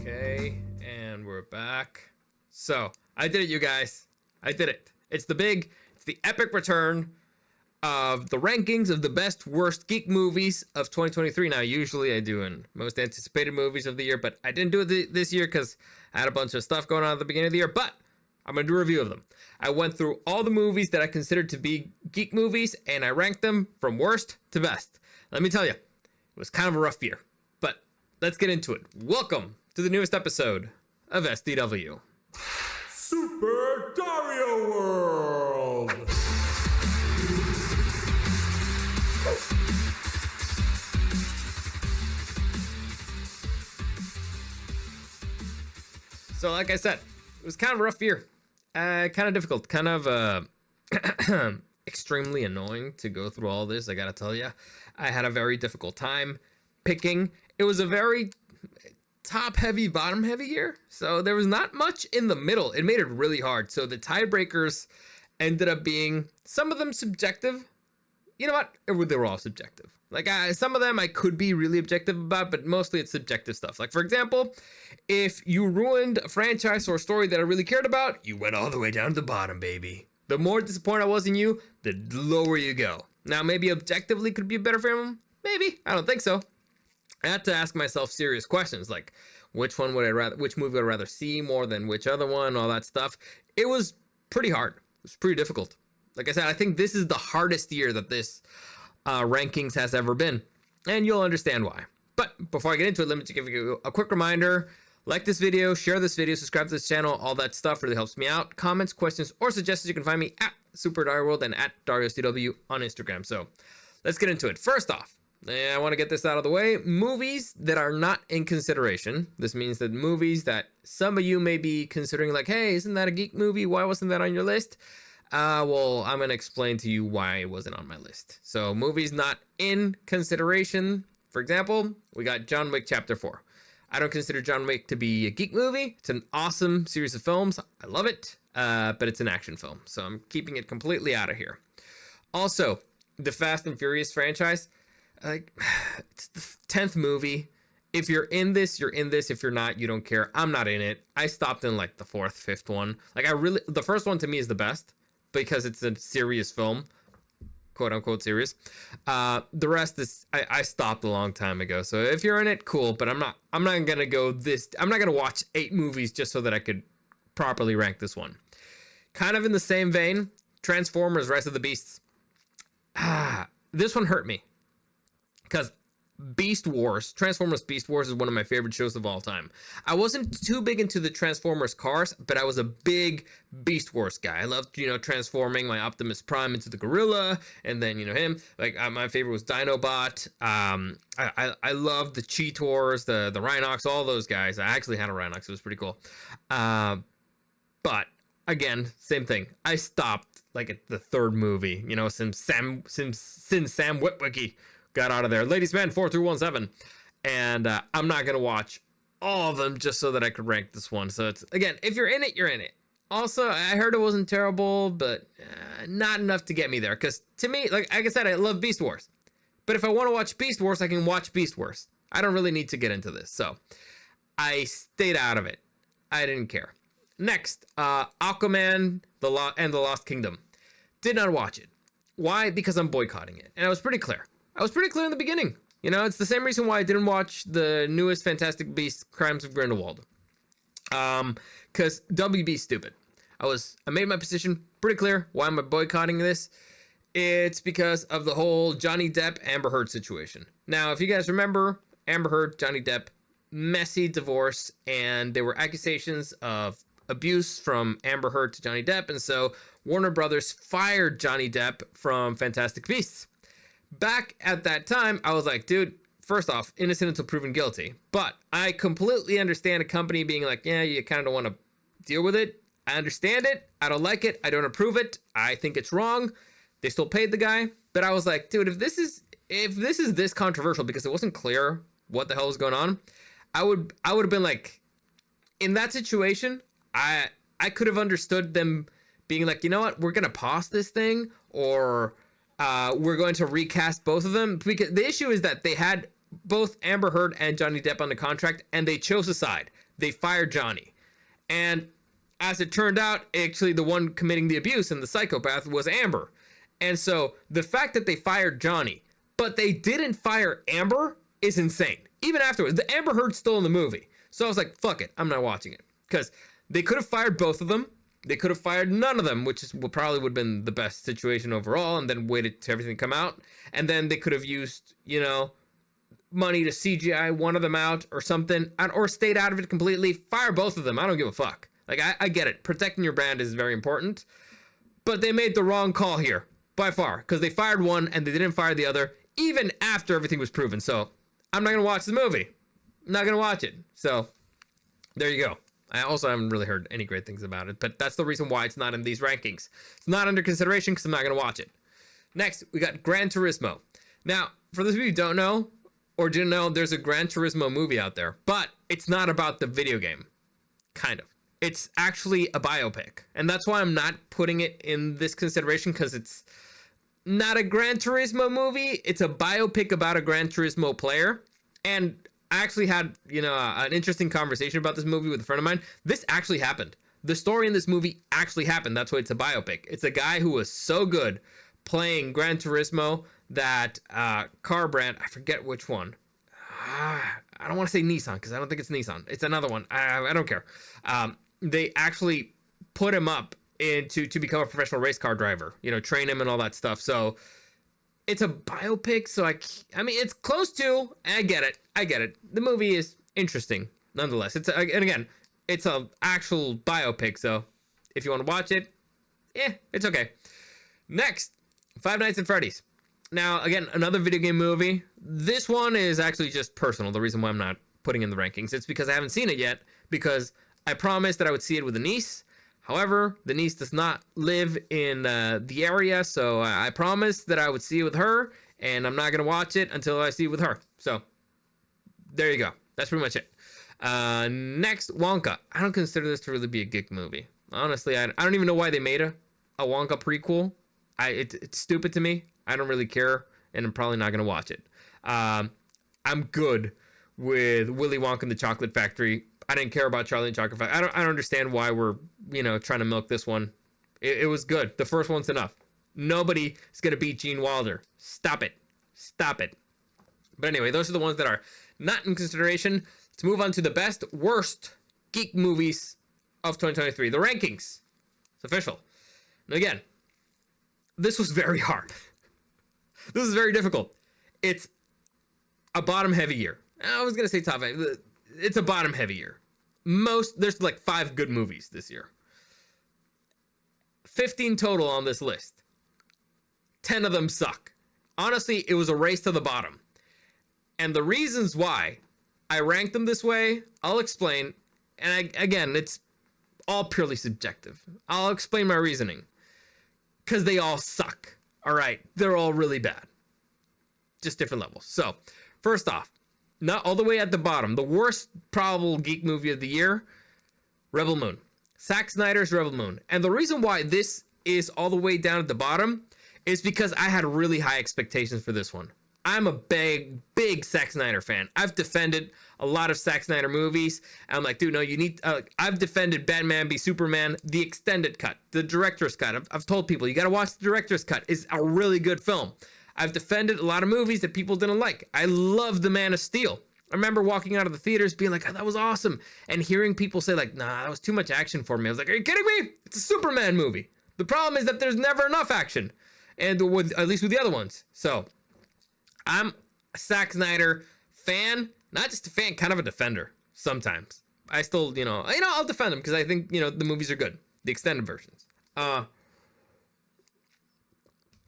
Okay, and we're back. So, I did it, you guys. I did it. It's the epic return of the rankings of the best worst geek movies of 2023. Now, usually I do in most anticipated movies of the year, but I didn't do it this year because I had a bunch of stuff going on at the beginning of the year, but I'm going to do a review of them. I went through all the movies that I considered to be geek movies, and I ranked them from worst to best. Let me tell you, it was kind of a rough year, but let's get into it. Welcome to the newest episode of SDW. Super Dario World! So like I said, it was kind of a rough year. Kind of difficult, kind of extremely annoying to go through all this, I gotta tell you. I had a very difficult time picking. It was a very top heavy, bottom heavy year. So there was not much in the middle. It made it really hard. So the tiebreakers ended up being, some of them subjective. You know what? They were all subjective. Like some of them I could be really objective about, but mostly it's subjective stuff. Like for example, if you ruined a franchise or a story that I really cared about, you went all the way down to the bottom, baby. The more disappointed I was in you, the lower you go. Now maybe objectively could be a better film. Maybe. I don't think so. I had to ask myself serious questions like which movie would I rather see more than which other one, all that stuff. It was pretty hard. It was pretty difficult. Like I said, I think this is the hardest year that this rankings has ever been, and you'll understand why. But before I get into it, let me just give you a quick reminder. Like this video, share this video, subscribe to this channel, all that stuff really helps me out. Comments, questions, or suggestions, you can find me at Super Dario World and at DarioSDW on Instagram. So let's get into it. First off, I want to get this out of the way. Movies that are not in consideration. This means that movies that some of you may be considering like, hey, isn't that a geek movie? Why wasn't that on your list? Well, I'm going to explain to you why it wasn't on my list. So movies not in consideration. For example, we got John Wick Chapter 4. I don't consider John Wick to be a geek movie. It's an awesome series of films. I love it, but it's an action film. So I'm keeping it completely out of here. Also, the Fast and Furious franchise. Like, it's the 10th movie. If you're in this, you're in this. If you're not, you don't care. I'm not in it. I stopped in like the 4th, 5th one. Like the first one to me is the best because it's a serious film, quote unquote serious. The rest is, I stopped a long time ago. So if you're in it, cool. But I'm not going to I'm not going to watch 8 movies just so that I could properly rank this one. Kind of in the same vein, Transformers, Rise of the Beasts. This one hurt me. Because Transformers Beast Wars is one of my favorite shows of all time. I wasn't too big into the Transformers cars, but I was a big Beast Wars guy. I loved, transforming my Optimus Prime into the gorilla, and then, him. Like, my favorite was Dinobot. I loved the Cheetors, the Rhinox, all those guys. I actually had a Rhinox. It was pretty cool. But, again, same thing. I stopped, like, at the 3rd movie, since Sam Witwicky got out of there. Ladies Man 4317. And I'm not gonna watch all of them just so that I could rank this one. So it's, again, if you're in it, you're in it. Also, I heard it wasn't terrible, but not enough to get me there. Because to me, like I said, I love Beast Wars. But if I want to watch Beast Wars, I can watch Beast Wars. I don't really need to get into this. So I stayed out of it. I didn't care. Next, Aquaman and the Lost Kingdom. Did not watch it. Why? Because I'm boycotting it. And I was pretty clear. In the beginning. It's the same reason why I didn't watch the newest Fantastic Beasts, Crimes of Grindelwald. Because WB's stupid. I made my position pretty clear. Why am I boycotting this? It's because of the whole Johnny Depp, Amber Heard situation. Now, if you guys remember, Amber Heard, Johnny Depp, messy divorce, and there were accusations of abuse from Amber Heard to Johnny Depp, and so Warner Brothers fired Johnny Depp from Fantastic Beasts. Back at that time, I was like, dude, first off, innocent until proven guilty. But I completely understand a company being like, yeah, you kind of don't want to deal with it. I understand it. I don't like it. I don't approve it. I think it's wrong. They still paid the guy. But I was like, dude, if this is this controversial because it wasn't clear what the hell was going on, I would have been like, in that situation, I could have understood them being like, you know what, we're going to pause this thing, or we're going to recast both of them. Because the issue is that they had both Amber Heard and Johnny Depp on the contract, and they chose a side. they fired Johnny. And as it turned out, actually the one committing the abuse and the psychopath was Amber. And so the fact that they fired Johnny, but they didn't fire Amber is insane. Even afterwards, the Amber Heard's still in the movie. So I was like, fuck it, I'm not watching it. Because they could have fired both of them. They could have fired none of them, which is what probably would have been the best situation overall, and then waited to everything come out. And then they could have used, money to CGI one of them out or something, or stayed out of it completely. Fire both of them. I don't give a fuck. Like, I get it. Protecting your brand is very important. But they made the wrong call here, by far, because they fired one and they didn't fire the other, even after everything was proven. So I'm not going to watch the movie. I'm not going to watch it. So there you go. I also haven't really heard any great things about it, but that's the reason why it's not in these rankings. It's not under consideration because I'm not going to watch it. Next, we got Gran Turismo. Now, for those of you who don't know or didn't know, there's a Gran Turismo movie out there, but it's not about the video game. Kind of. It's actually a biopic, and that's why I'm not putting it in this consideration, because it's not a Gran Turismo movie. It's a biopic about a Gran Turismo player, and I actually had, an interesting conversation about this movie with a friend of mine. This actually happened. The story in this movie actually happened. That's why it's a biopic. It's a guy who was so good playing Gran Turismo that car brand, I forget which one. I don't want to say Nissan because I don't think it's Nissan. It's another one. I don't care. They actually put him up to become a professional race car driver, train him and all that stuff. So it's a biopic, so I mean, it's close to. I get it. The movie is interesting, nonetheless. And again, it's a actual biopic, so if you want to watch it, it's okay. Next, Five Nights at Freddy's. Now, again, another video game movie. This one is actually just personal. The reason why I'm not putting in the rankings, it's because I haven't seen it yet, because I promised that I would see it with a niece. However, the niece does not live in the area, so I promised that I would see it with her, and I'm not going to watch it until I see it with her. So, there you go. That's pretty much it. Next, Wonka. I don't consider this to really be a geek movie. Honestly, I don't even know why they made a Wonka prequel. It's stupid to me. I don't really care, and I'm probably not going to watch it. I'm good with Willy Wonka and the Chocolate Factory. I didn't care about Charlie and Chocolate Factory. I don't understand why we're, trying to milk this one. It was good. The first one's enough. Nobody is going to beat Gene Wilder. Stop it. But anyway, those are the ones that are not in consideration. Let's move on to the best, worst geek movies of 2023. The rankings. It's official. And again, this was very hard. This is very difficult. It's a bottom-heavy year. I was going to say top 5. It's a bottom-heavy year. There's like 5 good movies this year. 15 total on this list. 10 of them suck. Honestly, it was a race to the bottom. And the reasons why I ranked them this way, I'll explain. And again, it's all purely subjective. I'll explain my reasoning. Because they all suck. All right, they're all really bad. Just different levels. So, first off, not all the way at the bottom, the worst probable geek movie of the year, Rebel Moon. Zack Snyder's Rebel Moon. And the reason why this is all the way down at the bottom is because I had really high expectations for this one. I'm a big Zack Snyder fan. I've defended a lot of Zack Snyder movies. I'm like, dude, no, you need... I've defended Batman v Superman, the extended cut, the director's cut. I've told people, you got to watch the director's cut. It's a really good film. I've defended a lot of movies that people didn't like. I love The Man of Steel. I remember walking out of the theaters being like, oh, that was awesome. And hearing people say like, nah, that was too much action for me. I was like, are you kidding me? It's a Superman movie. The problem is that there's never enough action. And at least with the other ones. So I'm a Zack Snyder fan, not just a fan, kind of a defender sometimes. I still, I'll defend them because I think, the movies are good. The extended versions.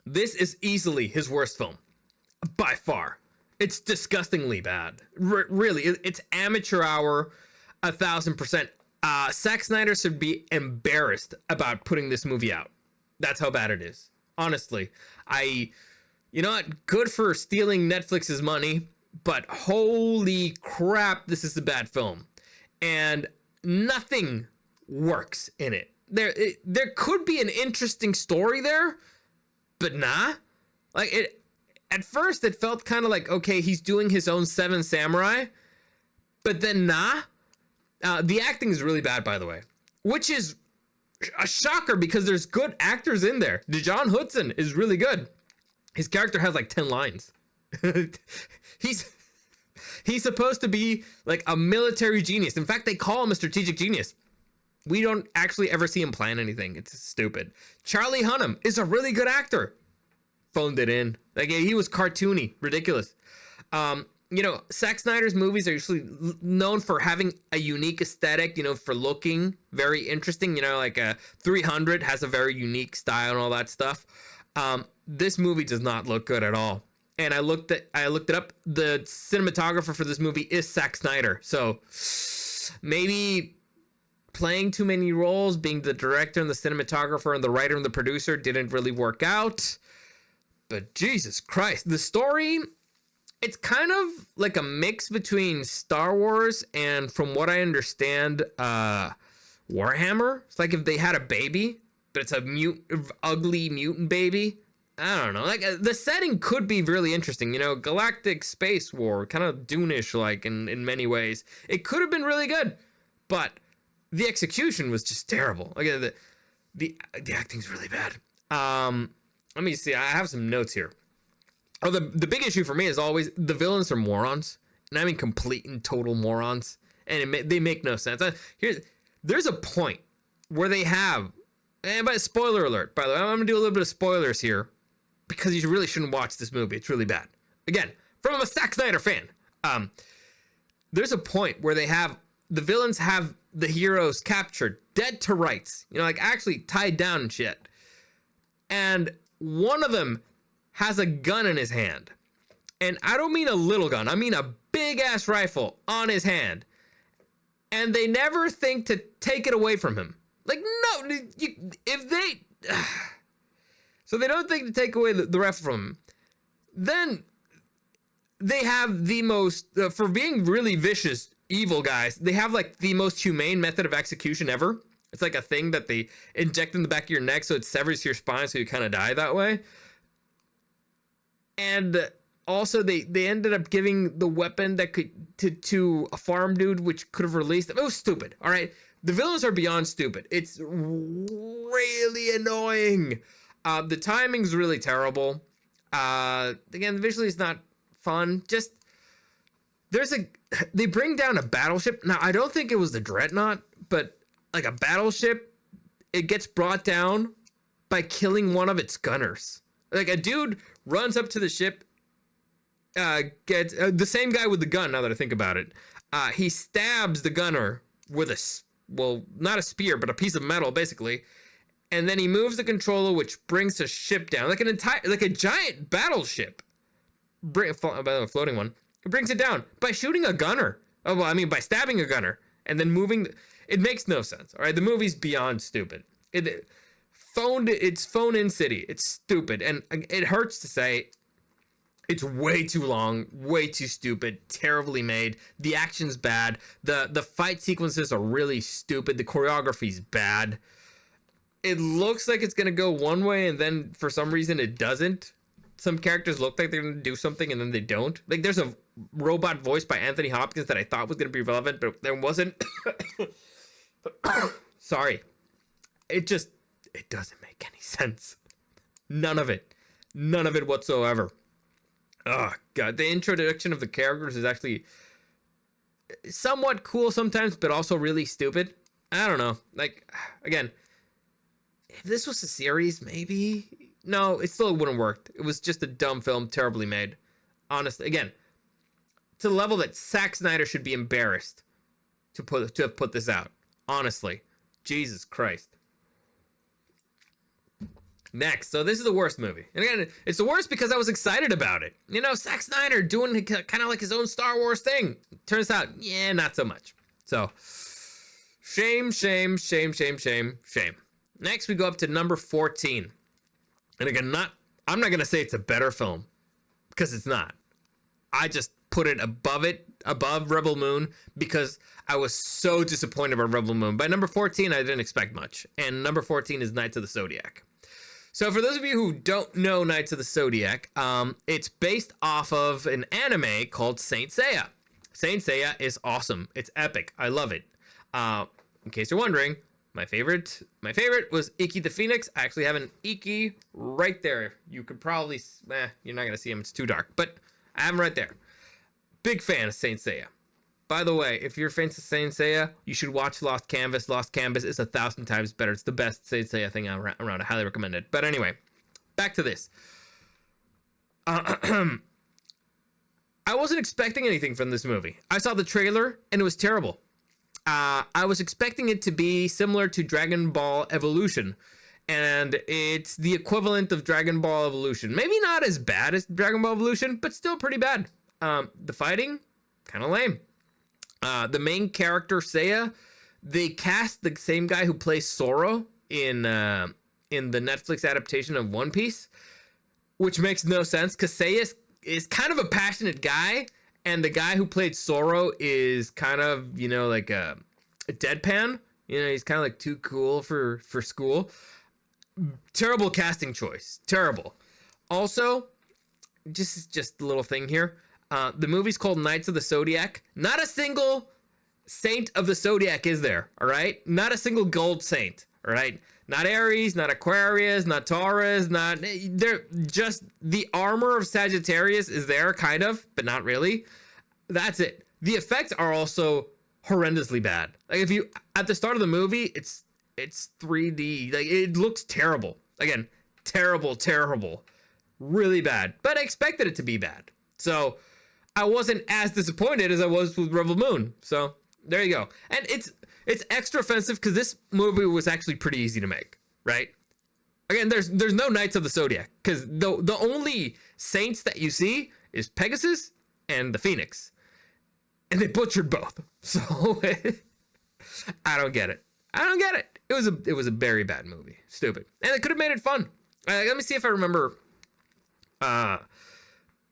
This is easily his worst film. By far. It's disgustingly bad. Really, it's amateur hour 1,000%. Zack Snyder should be embarrassed about putting this movie out. That's how bad it is. Honestly, you know what? Good for stealing Netflix's money, but holy crap, this is a bad film. And nothing works in it. There could be an interesting story there, but nah. Like it at first it felt kind of like, okay, he's doing his own Seven Samurai, but then nah. The acting is really bad, by the way, which is a shocker because there's good actors in there. John Hudson is really good. His character has like 10 lines. He's supposed to be like a military genius. In fact, they call him a strategic genius. We don't actually ever see him plan anything. It's stupid. Charlie Hunnam is a really good actor. Phoned it in. Like, he was cartoony, ridiculous. You know, Zack Snyder's movies are usually known for having a unique aesthetic, you know, for looking very interesting. You know, like 300 has a very unique style and all that stuff. This movie does not look good at all. And I looked it up. The cinematographer for this movie is Zack Snyder. So maybe playing too many roles, being the director and the cinematographer and the writer and the producer didn't really work out. But Jesus Christ, the story, it's kind of like a mix between Star Wars and, from what I understand, Warhammer. It's like if they had a baby, but it's a ugly mutant baby. I don't know. Like, the setting could be really interesting. You know, galactic space war, kind of Dune-ish like in many ways. It could have been really good, but the execution was just terrible. Like, the acting's really bad. Let me see. I have some notes here. Oh, the big issue for me is always the villains are morons, and I mean complete and total morons, and they make no sense. There's a point where they have, and by spoiler alert, by the way, I'm gonna do a little bit of spoilers here because you really shouldn't watch this movie. It's really bad. Again, from a Zack Snyder fan, there's a point where the villains have the heroes captured, dead to rights, you know, like actually tied down and shit, and one of them has a gun in his hand. And I don't mean a little gun. I mean a big ass rifle on his hand. And they never think to take it away from him. Like, no, so they don't think to take away the rifle from him. Then they have the most, for being really vicious, evil guys, they have like the most humane method of execution ever. It's like a thing that they inject in the back of your neck so it severs your spine so you kind of die that way. And also they ended up giving the weapon that could to a farm dude, which could have released them. It was stupid. All right. The villains are beyond stupid. It's really annoying. The timing's really terrible. Again, visually it's not fun. Just they bring down a battleship. Now, I don't think it was the Dreadnought, but like a battleship, it gets brought down by killing one of its gunners. Like, a dude runs up to the ship, gets the same guy with the gun. Now that I think about it, he stabs the gunner with not a spear, but a piece of metal, basically. And then he moves the controller, which brings the ship down, like a giant battleship, floating one. It brings it down by shooting a gunner. Oh, well, I mean, by stabbing a gunner and then moving. It makes no sense. All right, the movie's beyond stupid. It's phone-in city. It's stupid, and it hurts to say. It's way too long, way too stupid, terribly made. The action's bad. The fight sequences are really stupid. The choreography's bad. It looks like it's gonna go one way, and then for some reason it doesn't. Some characters look like they're gonna do something, and then they don't. Like, there's a robot voiced by Anthony Hopkins that I thought was gonna be relevant, but there wasn't. Sorry. It doesn't make any sense. None of it whatsoever. Oh god, the introduction of the characters is actually somewhat cool sometimes, but also really stupid. I don't know. Like, again, if this was a series, maybe. No, it still wouldn't work. It was just a dumb film, terribly made. Honestly, again, to the level that Zack Snyder should be embarrassed to have put this out. Honestly, Jesus Christ. Next, so this is the worst movie. And again, it's the worst because I was excited about it. You know, Zack Snyder doing kind of like his own Star Wars thing. Turns out, yeah, not so much. So, shame. Next, we go up to number 14. And again, I'm not going to say it's a better film, because it's not. I just put it above Rebel Moon, because I was so disappointed by Rebel Moon. By number 14, I didn't expect much. And number 14 is Knights of the Zodiac. So for those of you who don't know Knights of the Zodiac, it's based off of an anime called Saint Seiya. Saint Seiya is awesome. It's epic. I love it. In case you're wondering, my favorite was Iki the Phoenix. I actually have an Iki right there. You could probably, you're not gonna see him. It's too dark, but I have him right there. Big fan of Saint Seiya. By the way, if you're a fan of Saint Seiya, you should watch Lost Canvas. Lost Canvas is 1,000 times better. It's the best Saint Seiya thing around. I highly recommend it. But anyway, back to this. I wasn't expecting anything from this movie. I saw the trailer and it was terrible. I was expecting it to be similar to Dragon Ball Evolution, and it's the equivalent of Dragon Ball Evolution. Maybe not as bad as Dragon Ball Evolution, but still pretty bad. The fighting, kind of lame. The main character, Seiya, they cast the same guy who plays Zoro in the Netflix adaptation of One Piece, which makes no sense because Seiya is kind of a passionate guy, and the guy who played Zoro is kind of, like a deadpan. He's kind of like too cool for school. Terrible casting choice. Terrible. Also, just a little thing here. The movie's called Knights of the Zodiac. Not a single saint of the Zodiac is there, all right? Not a single gold saint, all right? Not Aries, not Aquarius, not Taurus, they're just the armor of Sagittarius is there, kind of, but not really. That's it. The effects are also horrendously bad. Like if you, at the start of the movie, it's 3D. Like it looks terrible. Again, terrible. Really bad. But I expected it to be bad. So I wasn't as disappointed as I was with Rebel Moon. So there you go. And it's extra offensive because this movie was actually pretty easy to make, right? Again, there's no Knights of the Zodiac because the only saints that you see is Pegasus and the Phoenix, and they butchered both. So I don't get it. It was a very bad movie. Stupid, and they could have made it fun. Let me see if I remember.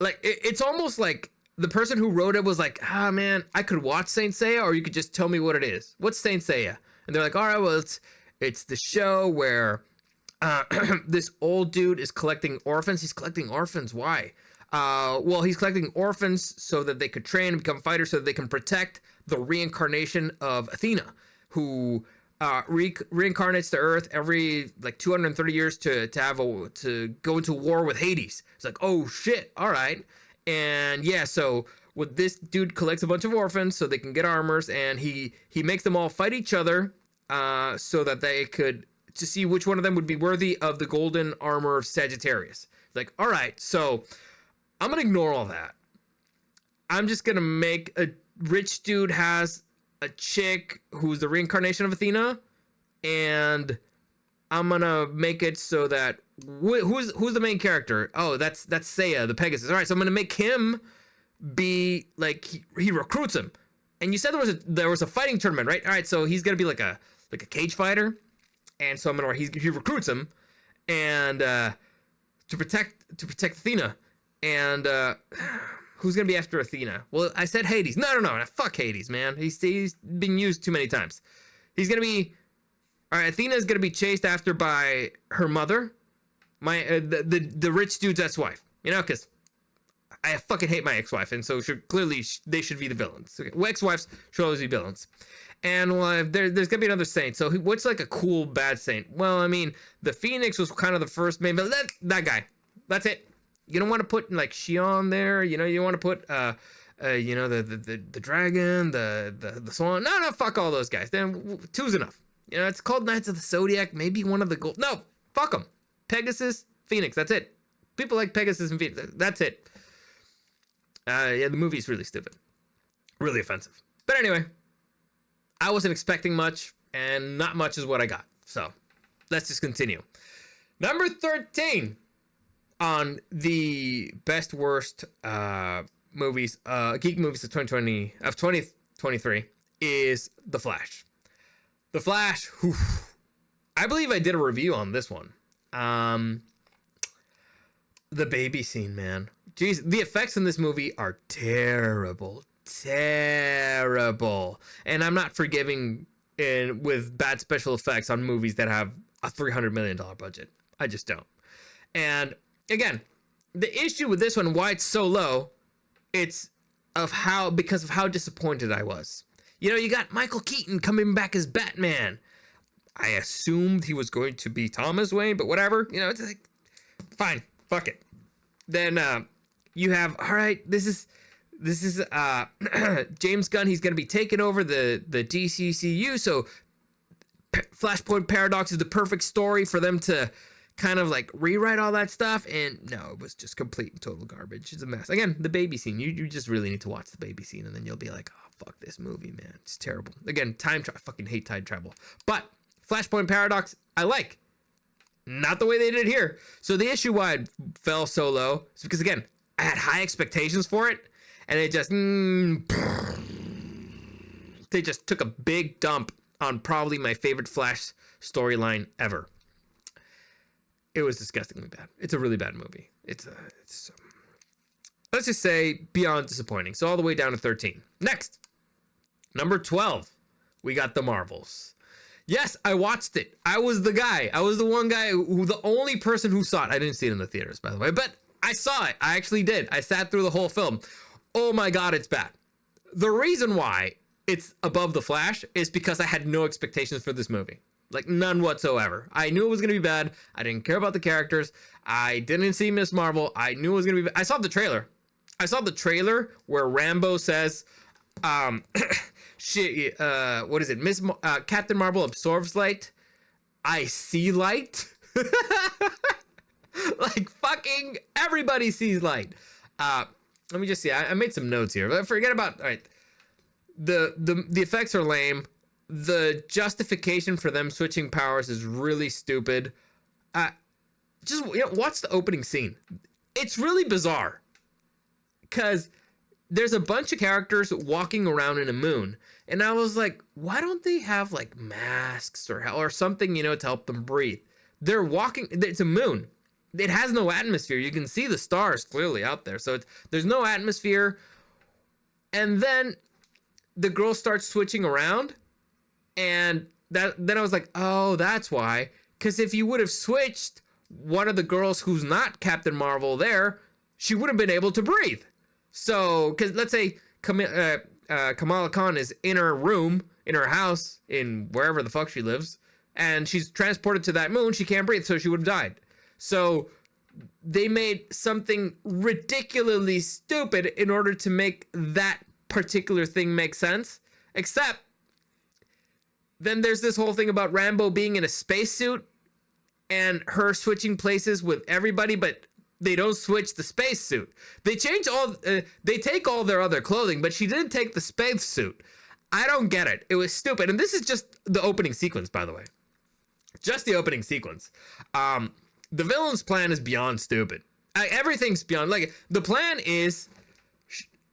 It's almost like the person who wrote it was like, man, I could watch Saint Seiya, or you could just tell me what it is. What's Saint Seiya? And they're like, all right, well, it's the show where this old dude is collecting orphans. He's collecting orphans. Why? Well, he's collecting orphans so that they could train and become fighters, so that they can protect the reincarnation of Athena, who reincarnates to Earth every 230 years to go into war with Hades. It's like, oh shit, all right. And yeah, so with this dude collects a bunch of orphans so they can get armors, and he makes them all fight each other so that they could, to see which one of them would be worthy of the golden armor of Sagittarius. Like, all right, so I'm gonna ignore all that. I'm just gonna make a rich dude has a chick who's the reincarnation of Athena, and I'm gonna make it so that who's the main character? Oh, that's Seiya, the Pegasus. All right, so I'm gonna make him be like he recruits him. And you said there was a fighting tournament, right? All right, so he's gonna be like a cage fighter, and so he recruits him, and to protect Athena, and who's gonna be after Athena? Well, I said Hades. No, fuck Hades, man. He's been used too many times. He's gonna be, all right. Athena's gonna be chased after by her mother, the rich dude's ex-wife. Because I fucking hate my ex-wife, and so they should be the villains. Okay. Well, ex-wives should always be villains. And there's gonna be another saint. So what's like a cool bad saint? Well, I mean, the Phoenix was kind of the first main, but that guy. That's it. You don't want to put like Xion there. You want to put the dragon, the swan. No, fuck all those guys. Then two's enough. It's called Knights of the Zodiac. Maybe one of the gold. No, fuck them. Pegasus, Phoenix. That's it. People like Pegasus and Phoenix. That's it. Yeah, the movie's really stupid, really offensive. But anyway, I wasn't expecting much, and not much is what I got. So let's just continue. Number 13 on the best worst movies, Geek Movies of 2023 is The Flash. The Flash. Whew, I believe I did a review on this one. The baby scene, man. Jeez, the effects in this movie are terrible. And I'm not forgiving with bad special effects on movies that have a $300 million budget. I just don't. And again, the issue with this one, why it's so low, because of how disappointed I was. You know, you got Michael Keaton coming back as Batman. I assumed he was going to be Thomas Wayne, but whatever. You know, it's like, fine, fuck it. Then you have, all right, this is James Gunn. He's going to be taking over the DCCU. So Flashpoint Paradox is the perfect story for them to kind of like rewrite all that stuff. And no, it was just complete and total garbage. It's a mess. Again, the baby scene. You just really need to watch the baby scene, and then you'll be like, oh, fuck this movie, man. It's terrible. Again, I fucking hate time travel. But Flashpoint Paradox, I like. Not the way they did here. So the issue why it fell so low is because, again, I had high expectations for it, and it just they just took a big dump on probably my favorite Flash storyline ever. It was disgustingly bad. It's a really bad movie. It's let's just say beyond disappointing. So all the way down to 13. Next, number 12, we got The Marvels. Yes, I watched it. I was the guy. I was the one guy the only person who saw it. I didn't see it in the theaters, by the way, but I saw it. I actually did. I sat through the whole film. Oh my God, it's bad. The reason why it's above The Flash is because I had no expectations for this movie. Like, none whatsoever. I knew it was going to be bad. I didn't care about the characters. I didn't see Miss Marvel. I knew it was going to be bad. I saw the trailer. I saw the trailer where Rambo says, what is it? Captain Marvel absorbs light. I see light. Like, fucking everybody sees light. Let me just see. I made some notes here. But forget about, all right. The effects are lame. The justification for them switching powers is really stupid. Just watch the opening scene. It's really bizarre because there's a bunch of characters walking around in a moon, and I was like, why don't they have like masks or something, to help them breathe? They're walking. It's a moon. It has no atmosphere. You can see the stars clearly out there, so there's no atmosphere. And then the girl starts switching around. And then I was like, oh, that's why. Because if you would have switched one of the girls who's not Captain Marvel there, she would have been able to breathe. So, because let's say Kamala Khan is in her room, in her house, in wherever the fuck she lives, and she's transported to that moon, she can't breathe, so she would have died. So they made something ridiculously stupid in order to make that particular thing make sense, except then there's this whole thing about Rambo being in a spacesuit and her switching places with everybody, but they don't switch the spacesuit. They change they take all their other clothing, but she didn't take the spacesuit. I don't get it. It was stupid. And this is just the opening sequence, by the way. Just the opening sequence. The villain's plan is beyond stupid. Everything's beyond, like, the plan is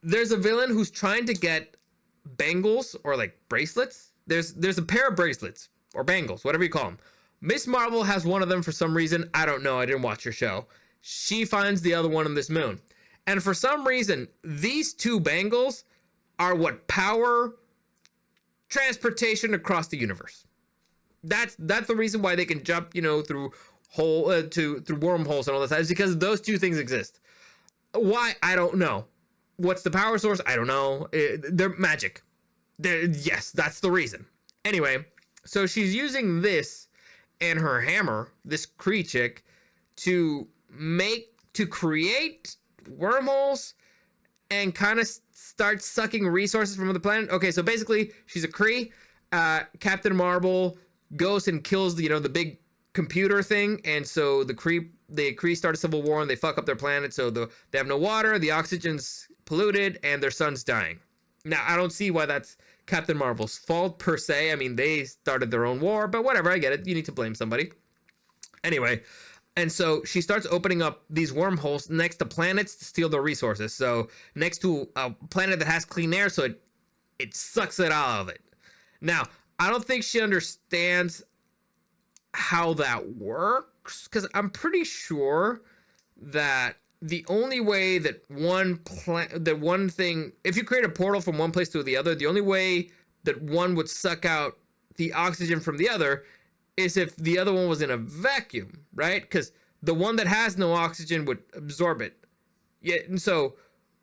there's a villain who's trying to get bangles or like bracelets. There's a pair of bracelets or bangles, whatever you call them. Miss Marvel has one of them for some reason. I don't know. I didn't watch your show. She finds the other one on this moon. And for some reason, these two bangles are what power transportation across the universe. That's the reason why they can jump, through through wormholes and all that. Is because those two things exist. Why? I don't know. What's the power source? I don't know. They're magic. Yes, that's the reason. Anyway, so she's using this and her hammer, this Kree chick, to create wormholes and kind of start sucking resources from the planet. Okay, so basically, she's a Kree. Captain Marvel goes and kills the big computer thing, and so the Kree start a civil war and they fuck up their planet. So they have no water, the oxygen's polluted, and their son's dying. Now, I don't see why that's Captain Marvel's fault per se. I mean, they started their own war, but whatever, I get it. You need to blame somebody. Anyway, and so she starts opening up these wormholes next to planets to steal their resources. So next to a planet that has clean air, so it sucks it out of it. Now, I don't think she understands how that works, because I'm pretty sure that the only way that one thing, if you create a portal from one place to the other, the only way that one would suck out the oxygen from the other is if the other one was in a vacuum, right? Because the one that has no oxygen would absorb it. Yeah, and so,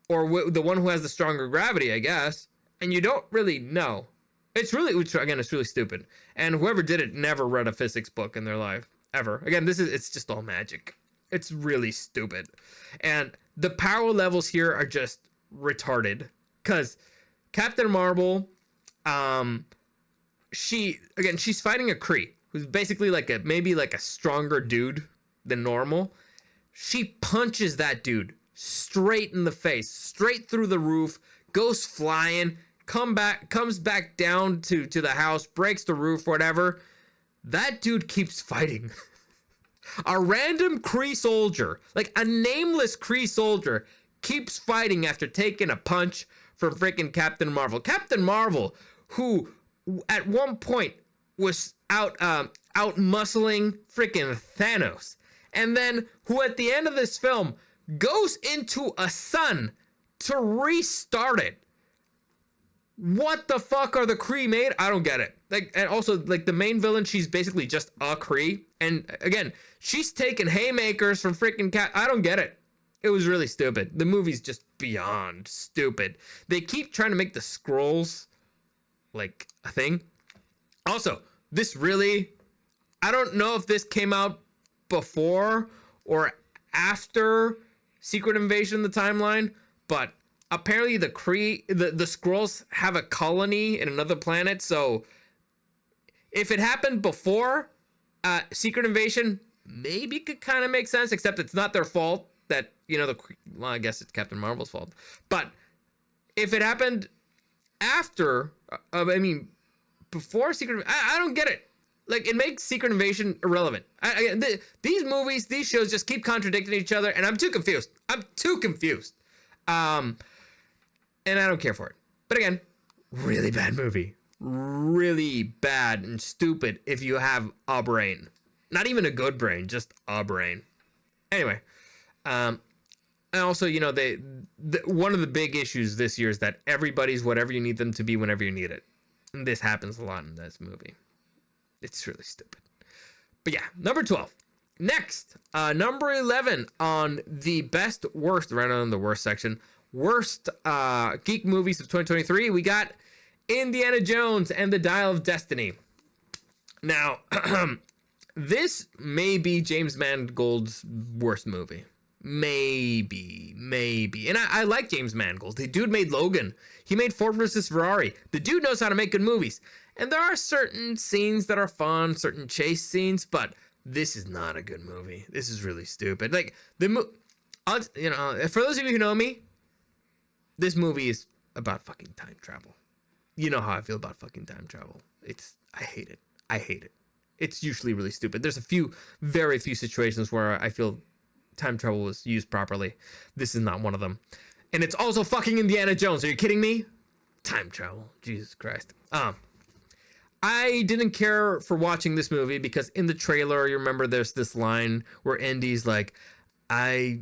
or the one who has the stronger gravity, I guess. And you don't really know. Which again, it's really stupid. And whoever did it never read a physics book in their life ever. Again, it's just all magic. It's really stupid. And the power levels here are just retarded. Cause Captain Marvel, she's fighting a Kree who's basically maybe a stronger dude than normal. She punches that dude straight in the face, straight through the roof, goes flying, comes back down to the house, breaks the roof, whatever. That dude keeps fighting. A random Kree soldier, like a nameless Kree soldier, keeps fighting after taking a punch from freaking Captain Marvel. Captain Marvel, who at one point was out muscling freaking Thanos, and then who at the end of this film goes into a sun to restart it. What the fuck are the Kree made? I don't get it. And also the main villain, she's basically just a Kree, and again, she's taking haymakers from freaking Cap. I don't get it. It was really stupid. The movie's just beyond stupid. They keep trying to make the Skrulls like a thing. Also, I don't know if this came out before or after Secret Invasion, the timeline, but apparently the Skrulls have a colony in another planet. So if it happened before Secret Invasion, maybe it could kind of make sense, except it's not their fault that, I guess it's Captain Marvel's fault. But if it happened after, before Secret, I don't get it. It makes Secret Invasion irrelevant. These movies, these shows just keep contradicting each other, and I'm too confused. And I don't care for it. But again, really bad movie. Really bad and stupid if you have a brain. Not even a good brain, just a brain. Anyway, and also, one of the big issues this year is that everybody's whatever you need them to be whenever you need it. And this happens a lot in this movie. It's really stupid. But yeah, number 12. Next, number 11 on the best, worst, right on the worst section. Worst geek movies of 2023. We got Indiana Jones and the Dial of Destiny. Now, this may be James Mangold's worst movie. Maybe. And I like James Mangold. The dude made Logan. He made Ford versus Ferrari. The dude knows how to make good movies. And there are certain scenes that are fun, certain chase scenes, but this is not a good movie. This is really stupid. For those of you who know me, this movie is about fucking time travel. You know how I feel about fucking time travel. I hate it. It's usually really stupid. There's very few situations where I feel time travel was used properly. This is not one of them. And it's also fucking Indiana Jones. Are you kidding me? Time travel. Jesus Christ. I didn't care for watching this movie because in the trailer, you remember there's this line where Indy's like, I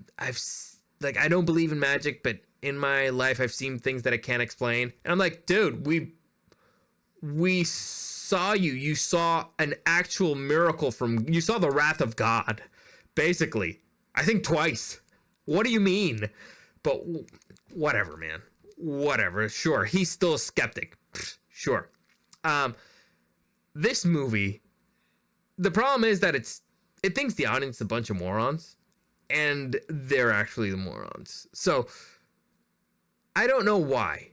don't believe in magic, but in my life I've seen things that I can't explain. And I'm like, dude, we saw you. You saw an actual miracle you saw the wrath of God, basically. I think twice. What do you mean? But whatever, man. Whatever. Sure. He's still a skeptic. Sure. This movie, the problem is that it thinks the audience is a bunch of morons, and they're actually the morons. So I don't know why.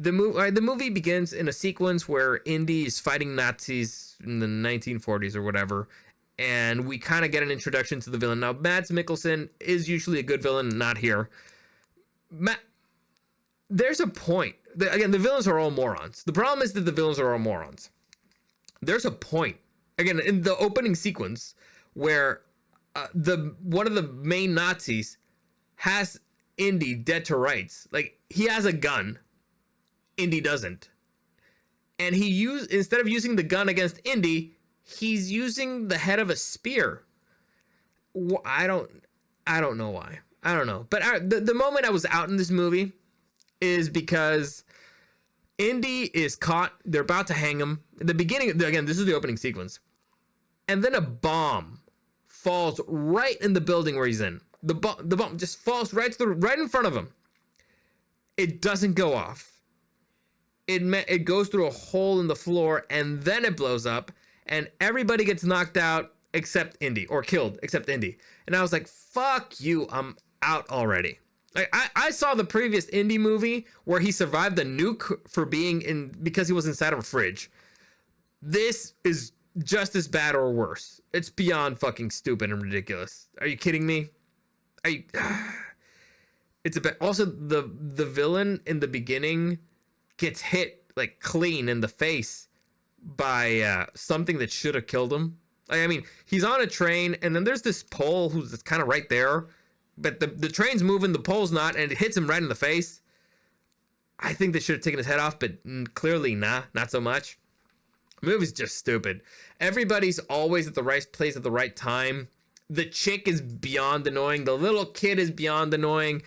The movie begins in a sequence where Indy is fighting Nazis in the 1940s or whatever, and we kind of get an introduction to the villain. Now, Mads Mikkelsen is usually a good villain, not here. There's a point. Again, the villains are all morons. The problem is that the villains are all morons. There's a point, again, in the opening sequence where one of the main Nazis has Indy dead to rights. He has a gun. Indy doesn't. And instead of using the gun against Indy, he's using the head of a spear. I don't know why. I don't know. But the moment I was out in this movie is because Indy is caught. They're about to hang him. At the beginning, again, this is the opening sequence. And then a bomb falls right in the building where he's in. The bomb just falls right in front of him. It doesn't go off. it goes through a hole in the floor and then it blows up and everybody gets knocked out except Indy, or killed except Indy. And I was like, fuck you, I'm out already. Like I saw the previous Indy movie where he survived the nuke for being in, because he was inside of a fridge. This is just as bad or worse. It's beyond fucking stupid and ridiculous. Are you kidding me? Are you? It's a bit. Also, the villain in the beginning gets hit like clean in the face by something that should have killed him. Like, I mean, he's on a train, and then there's this pole who's kind of right there, but the train's moving, the pole's not, and it hits him right in the face. I think they should have taken his head off, but clearly not so much. The movie's just stupid. Everybody's always at the right place at the right time. The chick is beyond annoying. The little kid is beyond annoying.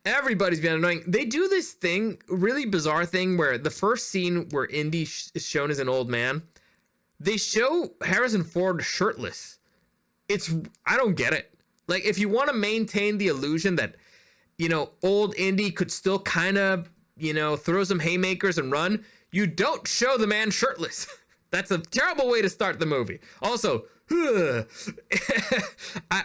Everybody's beyond annoying. They do this thing, really bizarre thing, where the first scene where Indy is shown as an old man, they show Harrison Ford shirtless. I don't get it. Like, if you want to maintain the illusion that, you know, old Indy could still kind of, you know, throw some haymakers and run, you don't show the man shirtless. That's a terrible way to start the movie. Also, I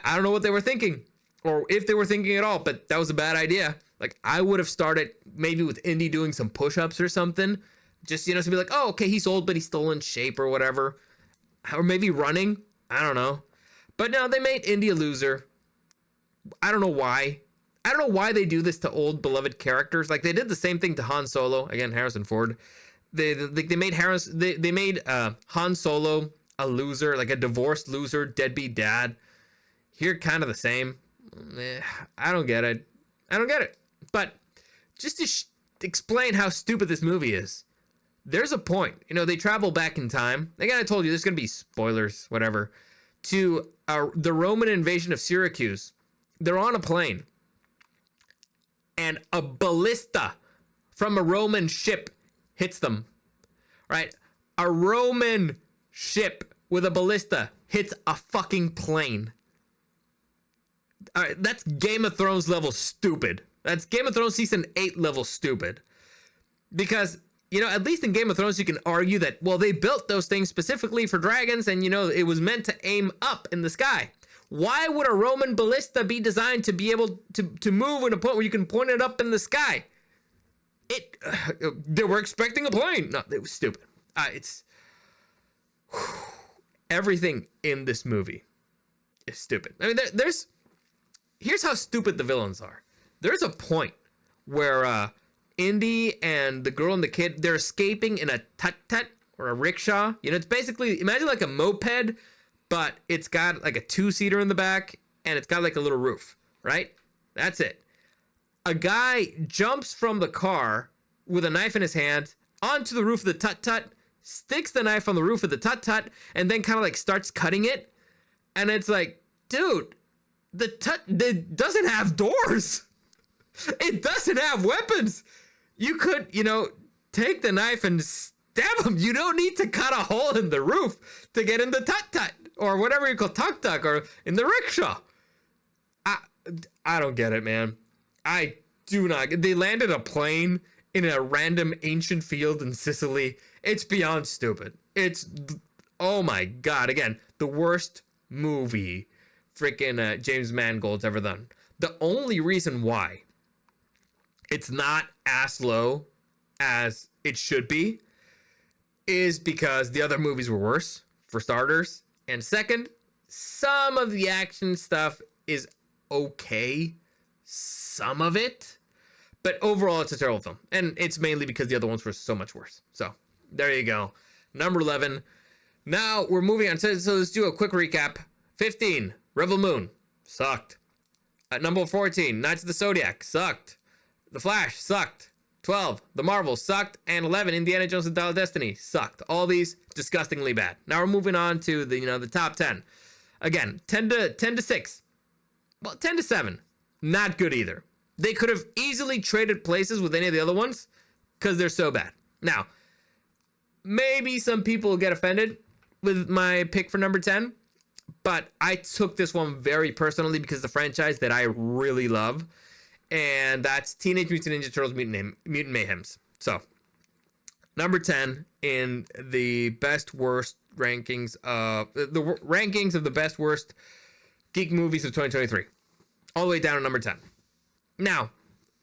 don't know what they were thinking, or if they were thinking at all, but that was a bad idea. Like, I would have started maybe with Indy doing some push-ups or something. Just, you know, to be like, oh, okay, he's old, but he's still in shape or whatever. Or maybe running. I don't know. But no, they made Indy a loser. I don't know why. I don't know why they do this to old beloved characters. Like, they did the same thing to Han Solo. Again, Harrison Ford. They made Han Solo a loser, like a divorced loser, deadbeat dad. Here, kind of the same. I don't get it. But just to explain how stupid this movie is, there's a point. You know, they travel back in time. Again, I told you, there's going to be spoilers, whatever, to the Roman invasion of Syracuse. They're on a plane, and a ballista from a Roman ship hits them, right? A Roman ship with a ballista hits a fucking plane. All right, that's Game of Thrones level stupid. That's Game of Thrones season 8 level stupid. Because, you know, at least in Game of Thrones, you can argue that, well, they built those things specifically for dragons, and, you know, it was meant to aim up in the sky. Why would a Roman ballista be designed to be able to move in a point where you can point it up in the sky? They were expecting a plane. No, it was stupid. Everything in this movie is stupid. I mean, here's how stupid the villains are. There's a point where Indy and the girl and the kid, they're escaping in a tut-tut or a rickshaw. You know, it's basically, imagine like a moped, but it's got like a 2-seater in the back and it's got like a little roof, right? That's it. A guy jumps from the car with a knife in his hand onto the roof of the tut-tut, sticks the knife on the roof of the tut-tut, and then kind of like starts cutting it. And it's like, dude, the it doesn't have doors. It doesn't have weapons. You could, you know, take the knife and stab him. You don't need to cut a hole in the roof to get in the tut-tut or whatever you call tuk-tuk or in the rickshaw. I don't get it, man. I do not. They landed a plane in a random ancient field in Sicily. It's beyond stupid. It's, oh my God. Again, the worst movie freaking James Mangold's ever done. The only reason why it's not as low as it should be is because the other movies were worse, for starters. And second, some of the action stuff is okay. Some of it. But overall, it's a terrible film. And it's mainly because the other ones were so much worse. So, there you go. Number 11. Now, we're moving on. So let's do a quick recap. 15, Rebel Moon. Sucked. At number 14, Knights of the Zodiac. Sucked. The Flash. Sucked. 12, The Marvels. Sucked. And 11, Indiana Jones and Dial of Destiny. Sucked. All these, disgustingly bad. Now, we're moving on to the, you know, the top 10. Again, 10 to 6. Well, 10 to 7. Not good either. They could have easily traded places with any of the other ones because they're so bad. Now, maybe some people will get offended with my pick for number 10, but I took this one very personally because it's a franchise that I really love, and that's Teenage Mutant Ninja Turtles Mutant Mayhems. So, number 10 in the best worst rankings of the rankings of the best worst geek movies of 2023, all the way down to number 10. Now,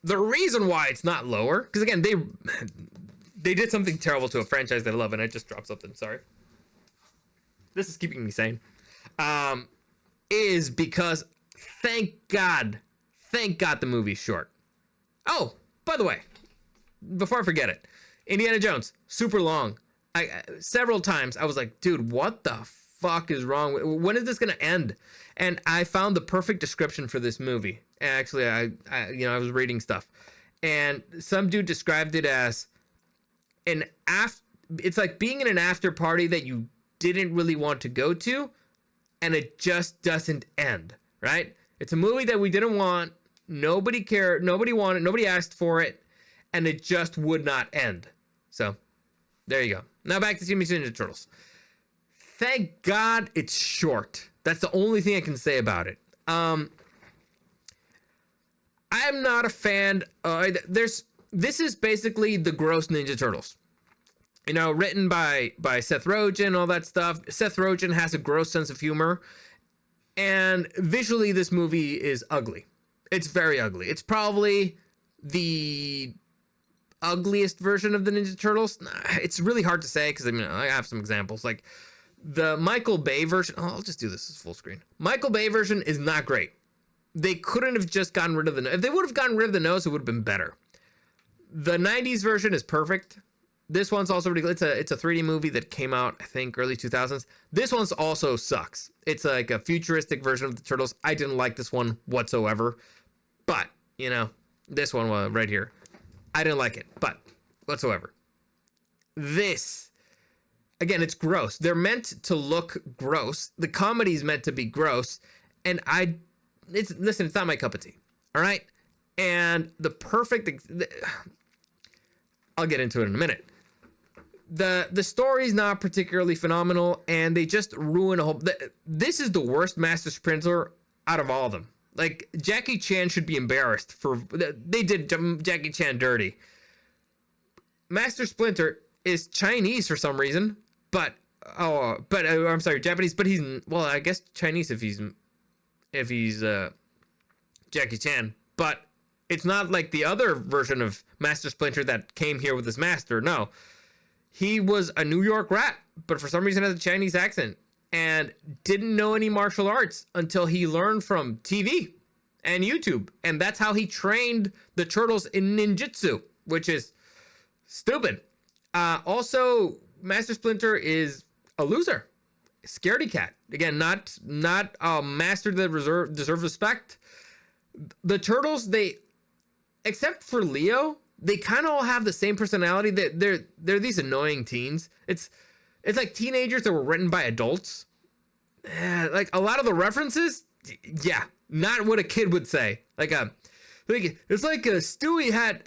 the reason why it's not lower, because again, they did something terrible to a franchise that I love, and I just dropped something. Sorry. This is keeping me sane. Is because thank God the movie's short. Oh, by the way, before I forget it, Indiana Jones, super long. Several times I was like, dude, what the fuck is wrong? When is this gonna end? And I found the perfect description for this movie. Actually, I was reading stuff, and some dude described it as it's like being in an after party that you didn't really want to go to, and it just doesn't end, right? It's a movie that we didn't want, nobody cared, nobody wanted, nobody asked for it, and it just would not end. So, there you go. Now back to Teenage Mutant Ninja Turtles. Thank God it's short. That's the only thing I can say about it. I am not a fan. This is basically the gross Ninja Turtles. You know, written by Seth Rogen, all that stuff. Seth Rogen has a gross sense of humor. And visually, this movie is ugly. It's very ugly. It's probably the ugliest version of the Ninja Turtles. It's really hard to say because, I mean, I have some examples. Like, the Michael Bay version. Oh, I'll just do this as full screen. Michael Bay version is not great. They couldn't have just gotten rid of the nose. If they would have gotten rid of the nose, it would have been better. The 90s version is perfect. This one's also really good. It's a 3D movie that came out, I think, early 2000s. This one's also sucks. It's like a futuristic version of the Turtles. I didn't like this one whatsoever. But, you know, this one right here. I didn't like it, but whatsoever. This, again, it's gross. They're meant to look gross. The comedy's meant to be gross. And listen, it's not my cup of tea. All right? And the perfect, I'll get into it in a minute. The story's not particularly phenomenal, and they just ruin a whole. This is the worst Master Splinter out of all of them. Like, Jackie Chan should be embarrassed for they did Jackie Chan dirty. Master Splinter is Chinese for some reason, but I'm sorry, Japanese. But I guess Chinese if he's Jackie Chan. But it's not like the other version of Master Splinter that came here with his master. No. He was a New York rat, but for some reason has a Chinese accent and didn't know any martial arts until he learned from TV and YouTube. And that's how he trained the turtles in ninjutsu, which is stupid. Also, Master Splinter is a loser. Scaredy cat. Again, not a master that deserves respect. The turtles, except for Leo, they kind of all have the same personality. They're these annoying teens. It's like teenagers that were written by adults. Like a lot of the references, yeah, not what a kid would say. It's like Stewie had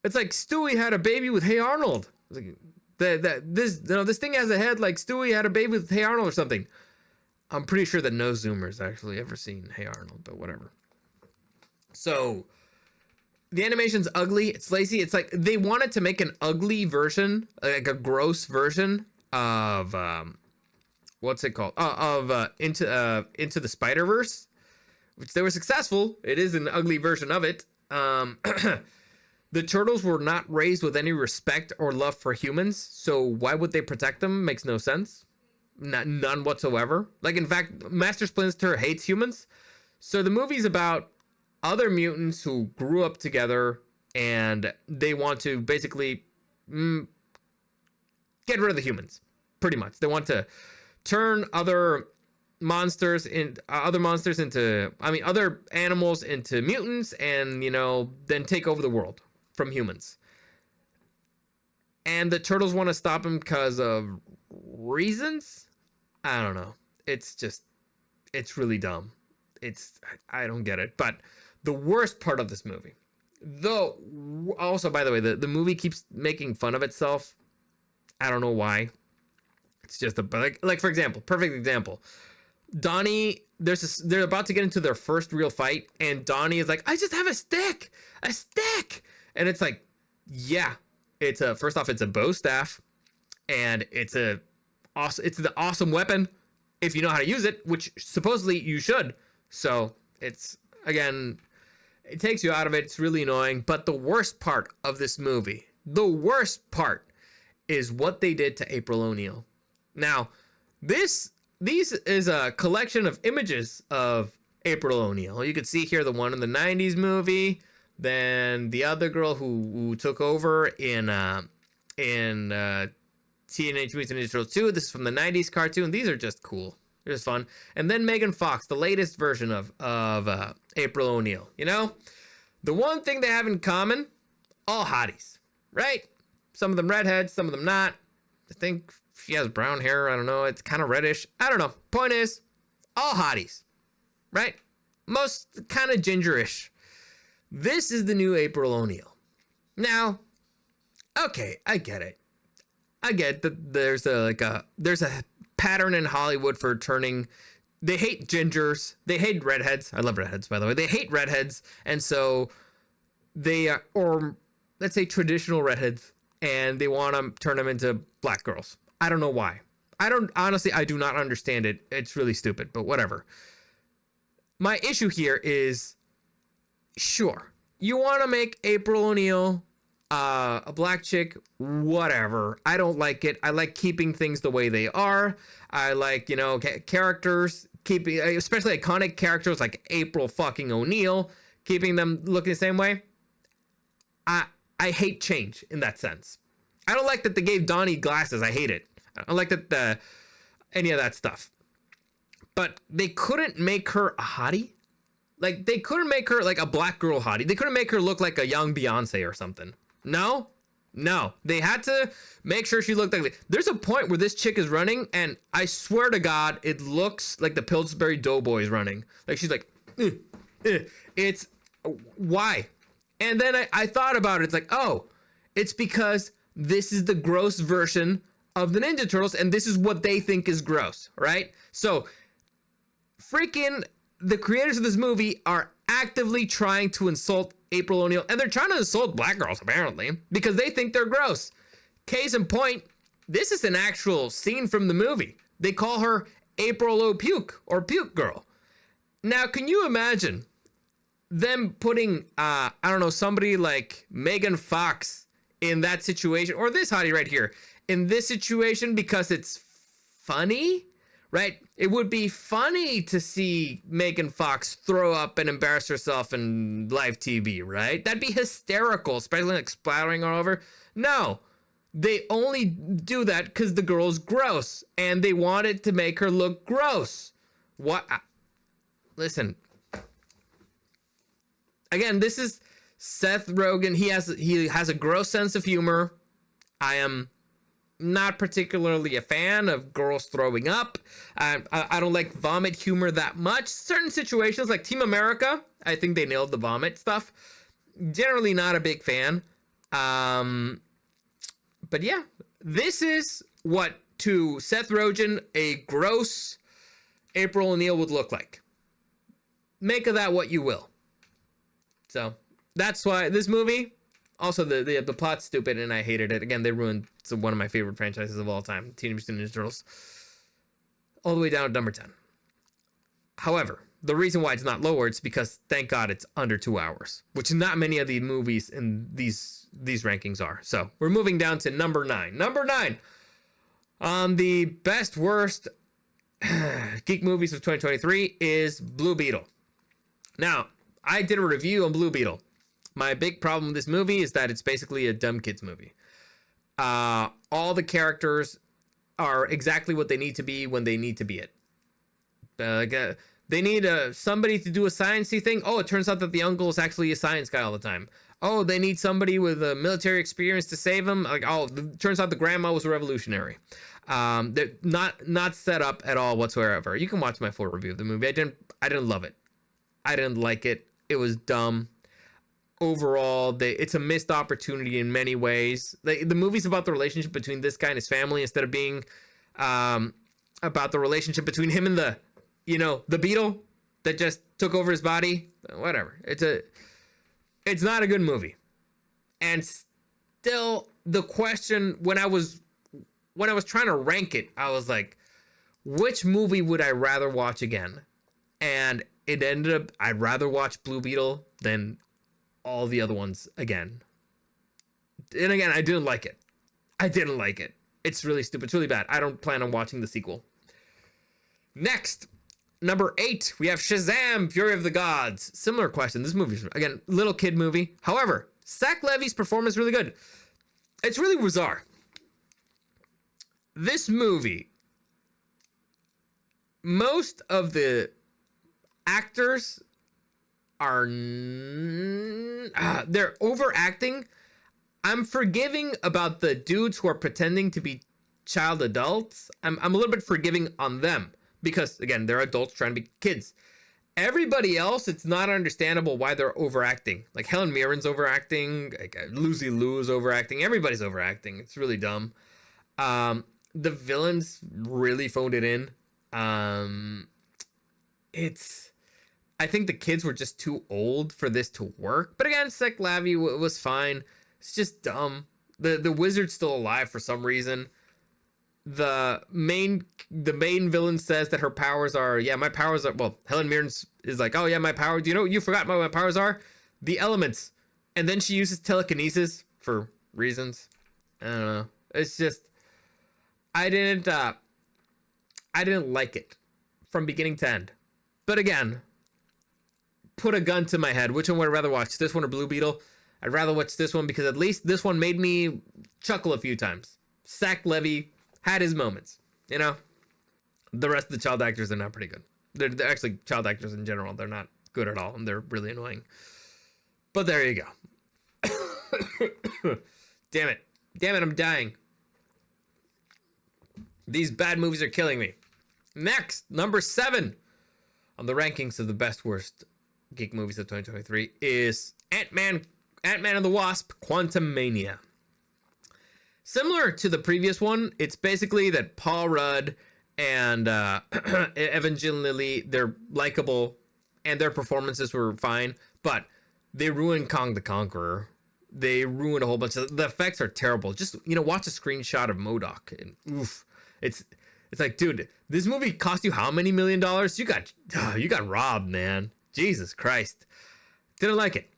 it's like Stewie had a baby with Hey Arnold. This thing has a head like Stewie had a baby with Hey Arnold or something. I'm pretty sure that no Zoomers actually ever seen Hey Arnold, but whatever. So the animation's ugly. It's lazy. It's like they wanted to make an ugly version, like a gross version of what's it called? Into the Spider-Verse, which they were successful. It is an ugly version of it. The turtles were not raised with any respect or love for humans, so why would they protect them? Makes no sense. None whatsoever. Like, in fact, Master Splinter hates humans. So the movie's about other mutants who grew up together and they want to basically get rid of the humans, pretty much. They want to turn other animals into mutants and, then take over the world from humans. And the turtles want to stop him because of reasons? I don't know. It's really dumb. I don't get it. But the worst part of this movie, though, also, by the way, the movie keeps making fun of itself. I don't know why. It's just like for example, perfect example. Donnie, they're about to get into their first real fight, and Donnie is like, I just have a stick. And it's like, yeah, It's a first off, it's a bow staff, and it's the awesome weapon if you know how to use it, which supposedly you should. So it's, again, it takes you out of it. It's really annoying. But the worst part of this movie, the worst part, is what they did to April O'Neil. Now, these is a collection of images of April O'Neil. You can see here the one in the 90s movie, then the other girl who took over in Teenage Mutant Ninja Turtles 2. This is from the 90s cartoon. These are just cool. They're just fun. And then Megan Fox, the latest version of April O'Neil. You know, the one thing they have in common, all hotties, right? Some of them redheads, some of them not. I think she has brown hair. I don't know. It's kind of reddish. I don't know. Point is, all hotties, right? Most kind of gingerish. This is the new April O'Neil. Now, okay, I get it. I get that there's a pattern in Hollywood for turning. They hate gingers. They hate redheads. I love redheads, by the way. They hate redheads, and so they or let's say traditional redheads, and they want to turn them into black girls. I don't know why. I do not understand it. It's really stupid, but whatever. My issue here is, sure, you want to make April O'Neil a black chick, whatever. I don't like it. I like keeping things the way they are. I like, characters, keeping, especially iconic characters like April fucking O'Neil, keeping them looking the same way. I hate change in that sense. I don't like that they gave Donnie glasses. I hate it. I don't like that any of that stuff. But they couldn't make her a hottie. Like, they couldn't make her like a black girl hottie. They couldn't make her look like a young Beyonce or something. No. They had to make sure she looked like. There's a point where this chick is running, and I swear to God, it looks like the Pillsbury Doughboys running. Like, she's like, it's why? And then I thought about it. It's like, oh, it's because this is the gross version of the Ninja Turtles, and this is what they think is gross, right? So, freaking the creators of this movie are actively trying to insult April O'Neil, and they're trying to insult black girls, apparently, because they think they're gross. Case in point, this is an actual scene from the movie. They call her April O'Puke, or Puke Girl. Now, can you imagine them putting, somebody like Megan Fox in that situation, or this hottie right here, in this situation, because it's funny, right? It would be funny to see Megan Fox throw up and embarrass herself in live TV, right? That'd be hysterical, especially like splattering all over. No, they only do that because the girl's gross, and they wanted to make her look gross. What? Listen. Again, this is Seth Rogen. He has a gross sense of humor. I am not particularly a fan of girls throwing up. I don't like vomit humor that much. Certain situations like Team America, I think they nailed the vomit stuff. Generally not a big fan. But yeah, this is what to Seth Rogen a gross April O'Neil would look like. Make of that what you will. So that's why this movie, also the plot's stupid and I hated it. Again, they ruined one of my favorite franchises of all time, Teenage Mutant Ninja Turtles, all the way down to number 10. However, the reason why it's not lower, it's because, thank God, it's under 2 hours, which not many of the movies in these rankings are. So we're moving down to number 9. Number 9 on the best worst Geek Movies of 2023 is Blue Beetle. Now, I did a review on Blue Beetle. My big problem with this movie is that it's basically a dumb kids movie. All the characters are exactly what they need to be when they need to be it. They need somebody to do a sciencey thing. Oh, it turns out that the uncle is actually a science guy all the time. Oh, they need somebody with a military experience to save them. Like, oh, turns out the grandma was a revolutionary. They're not set up at all whatsoever. You can watch my full review of the movie. I didn't love it. I didn't like it. It was dumb. Overall, it's a missed opportunity in many ways. The movie's about the relationship between this guy and his family instead of being about the relationship between him and the beetle that just took over his body. Whatever. It's not a good movie. And still the question when I was trying to rank it, I was like, which movie would I rather watch again? And it ended up I'd rather watch Blue Beetle than all the other ones again. And again, I didn't like it. It's really stupid. It's really bad. I don't plan on watching the sequel. Next, number 8, we have Shazam! Fury of the Gods. Similar question. This movie's, again, little kid movie. However, Zach Levi's performance is really good. It's really bizarre. This movie, most of the actors are they're overacting. I'm forgiving about the dudes who are pretending to be child adults. I'm a little bit forgiving on them because, again, they're adults trying to be kids. Everybody else, it's not understandable why they're overacting. Like Helen Mirren's overacting, like Lucy Liu is overacting. Everybody's overacting. It's really dumb. The villains really phoned it in. I think the kids were just too old for this to work. But again, Zach Levi was fine. It's just dumb. The wizard's still alive for some reason. The main villain says that her powers are, my powers are, well, Helen Mirren is like, oh yeah, my power, do you know, you forgot what my powers are? The elements. And then she uses telekinesis for reasons. I don't know. It's just, I didn't like it from beginning to end. But again, put a gun to my head. Which one would I rather watch? This one or Blue Beetle? I'd rather watch this one because at least this one made me chuckle a few times. Zach Levi had his moments, you know? The rest of the child actors are not pretty good. They're actually child actors in general. They're not good at all, and they're really annoying. But there you go. Damn it, I'm dying. These bad movies are killing me. Next, number 7 on the rankings of the best worst geek movies of 2023 is Ant-Man and the Wasp: Quantumania. Similar to the previous one, it's basically that Paul Rudd and Evangeline Lilly, they're likable and their performances were fine, but they ruined Kong the Conqueror. They ruined a whole bunch of the effects are terrible. Just, watch a screenshot of MODOK and oof. It's like, dude, this movie cost you how many $1 million? You got robbed, man. Jesus Christ. Didn't like it.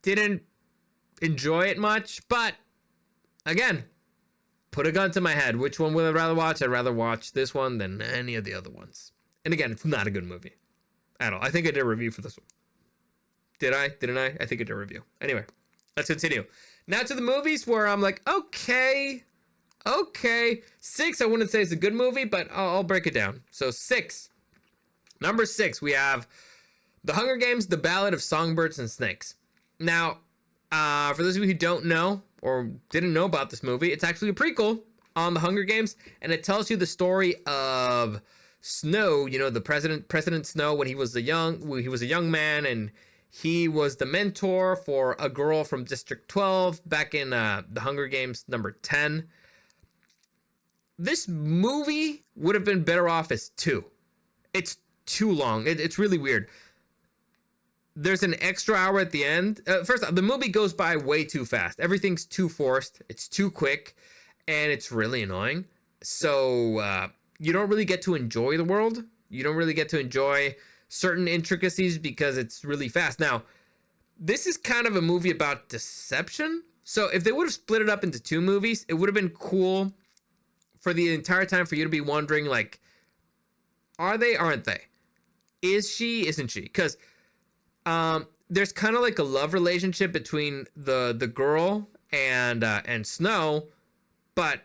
Didn't enjoy it much, but again, put a gun to my head. Which one would I rather watch? I'd rather watch this one than any of the other ones. And again, it's not a good movie at all. I think I did a review for this one. Did I? Didn't I? I think I did a review. Anyway, let's continue. Now to the movies where I'm like, okay. 6, I wouldn't say it's a good movie, but I'll break it down. So 6. Number 6, we have The Hunger Games: The Ballad of Songbirds and Snakes. Now, for those of you who don't know or didn't know about this movie, it's actually a prequel on The Hunger Games, and it tells you the story of Snow, the President Snow, when he was a young man, and he was the mentor for a girl from District 12 back in The Hunger Games number 10. This movie would have been better off as 2. It's too long. It's really weird. There's an extra hour at the end. First off, the movie goes by way too fast. Everything's too forced. It's too quick, and it's really annoying. So you don't really get to enjoy the world. You don't really get to enjoy certain intricacies because it's really fast. Now, this is kind of a movie about deception. So if they would have split it up into 2 movies, it would have been cool for the entire time for you to be wondering, like, are they, aren't they? Is she, isn't she? Because there's kind of like a love relationship between the girl and Snow, but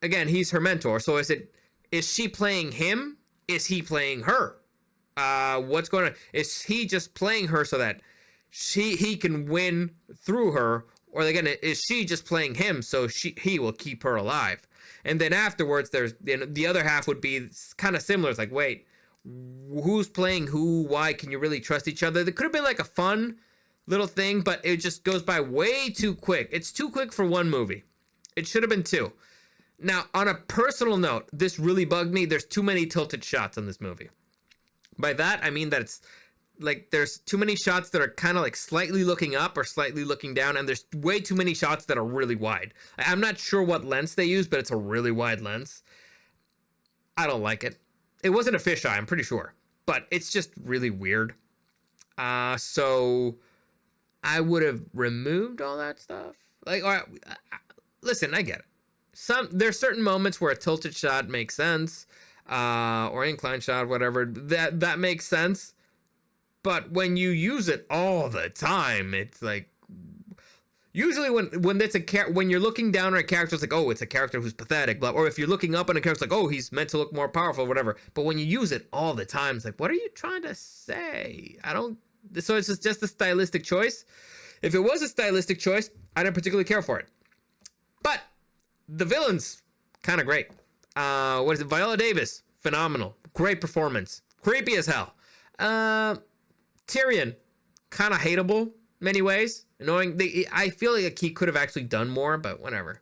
again, he's her mentor. So is she playing him? Is he playing her? What's going on? Is he just playing her so that he can win through her? Or again, is she just playing him so he will keep her alive? And then afterwards, there's the other half would be kind of similar. It's like, wait, who's playing who? Why? Can you really trust each other? There could have been like a fun little thing, but it just goes by way too quick. It's too quick for one movie. It should have been 2. Now, on a personal note, this really bugged me. There's too many tilted shots on this movie. By that, I mean that it's Like there's too many shots that are kind of like slightly looking up or slightly looking down, and there's way too many shots that are really wide. I'm not sure what lens they use, but it's a really wide lens. I don't like it. It wasn't a fisheye, I'm pretty sure, but it's just really weird. So I would have removed all that stuff. Like, all right, listen, I get it. There's certain moments where a tilted shot makes sense, or inclined shot, whatever. That makes sense. But when you use it all the time, it's like usually when you're looking down on a character, it's like, oh, it's a character who's pathetic, blah. Or if you're looking up on a character, it's like, oh, he's meant to look more powerful, whatever. But when you use it all the time, it's like, what are you trying to say? So it's just a stylistic choice. If it was a stylistic choice, I didn't particularly care for it. But the villain's kind of great. What is it? Viola Davis, phenomenal, great performance, creepy as hell. Tyrion, kind of hateable many ways, annoying. I feel like he could have actually done more, but whatever.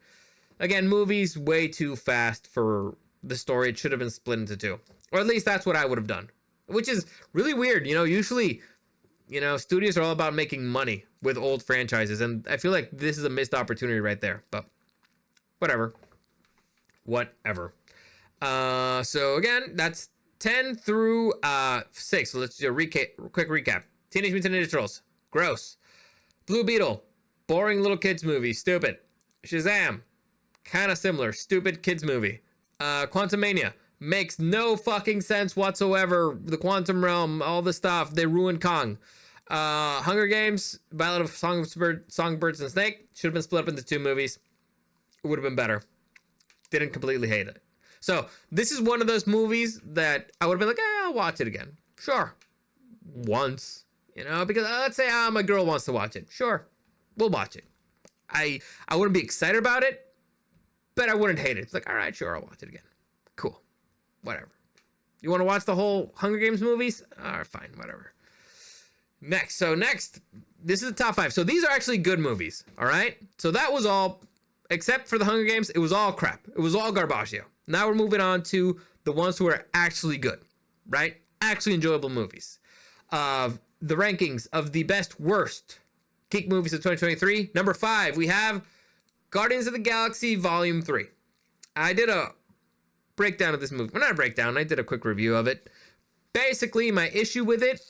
Again, movies way too fast for the story. It should have been split into two, or at least that's what I would have done, which is really weird. Usually, studios are all about making money with old franchises, and I feel like this is a missed opportunity right there. But whatever. So again, that's 10 through 6. So let's do a quick recap. Teenage Mutant Ninja Turtles, gross. Blue Beetle, boring little kids movie, stupid. Shazam, kind of similar, stupid kids movie. Quantumania, makes no fucking sense whatsoever. The quantum realm, all the stuff, they ruined Kong. Hunger Games, Ballad of Songbirds and Snake, should have been split up into 2 movies. It would have been better. Didn't completely hate it. So this is one of those movies that I would have been like, I'll watch it again. Sure. Once, because let's say my girl wants to watch it. Sure. We'll watch it. I wouldn't be excited about it, but I wouldn't hate it. It's like, all right, sure, I'll watch it again. Cool. Whatever. You want to watch the whole Hunger Games movies? All right, fine, whatever. Next, this is the top 5. So these are actually good movies, all right? So that was all, except for the Hunger Games, it was all crap. It was all garbaggio. Now we're moving on to the ones who are actually good, right? Actually enjoyable movies. The rankings of the best worst Geek Movies of 2023. Number 5, we have Guardians of the Galaxy Volume 3. I did a breakdown of this movie. Well, not a breakdown. I did a quick review of it. Basically, my issue with it,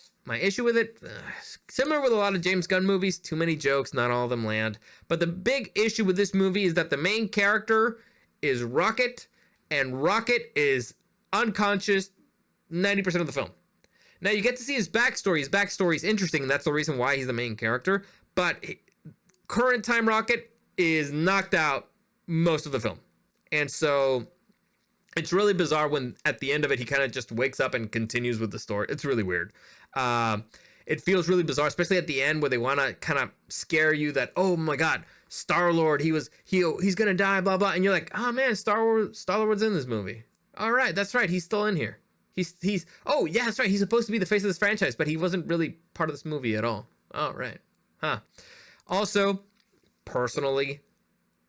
similar with a lot of James Gunn movies, too many jokes, not all of them land. But the big issue with this movie is that the main character is Rocket, and Rocket is unconscious 90% of the film. Now, you get to see his backstory. His backstory is interesting, and that's the reason why he's the main character. But current time Rocket is knocked out most of the film. And so it's really bizarre when at the end of it, he kind of just wakes up and continues with the story. It's really weird. It feels really bizarre, especially at the end where they want to kind of scare you that, oh my God, Star-Lord, he's going to die, blah, blah. And you're like, oh man, Star-Lord's in this movie. All right, that's right. He's still in here. Oh yeah, that's right. He's supposed to be the face of this franchise, but he wasn't really part of this movie at all. Oh, right. Huh. Also, personally,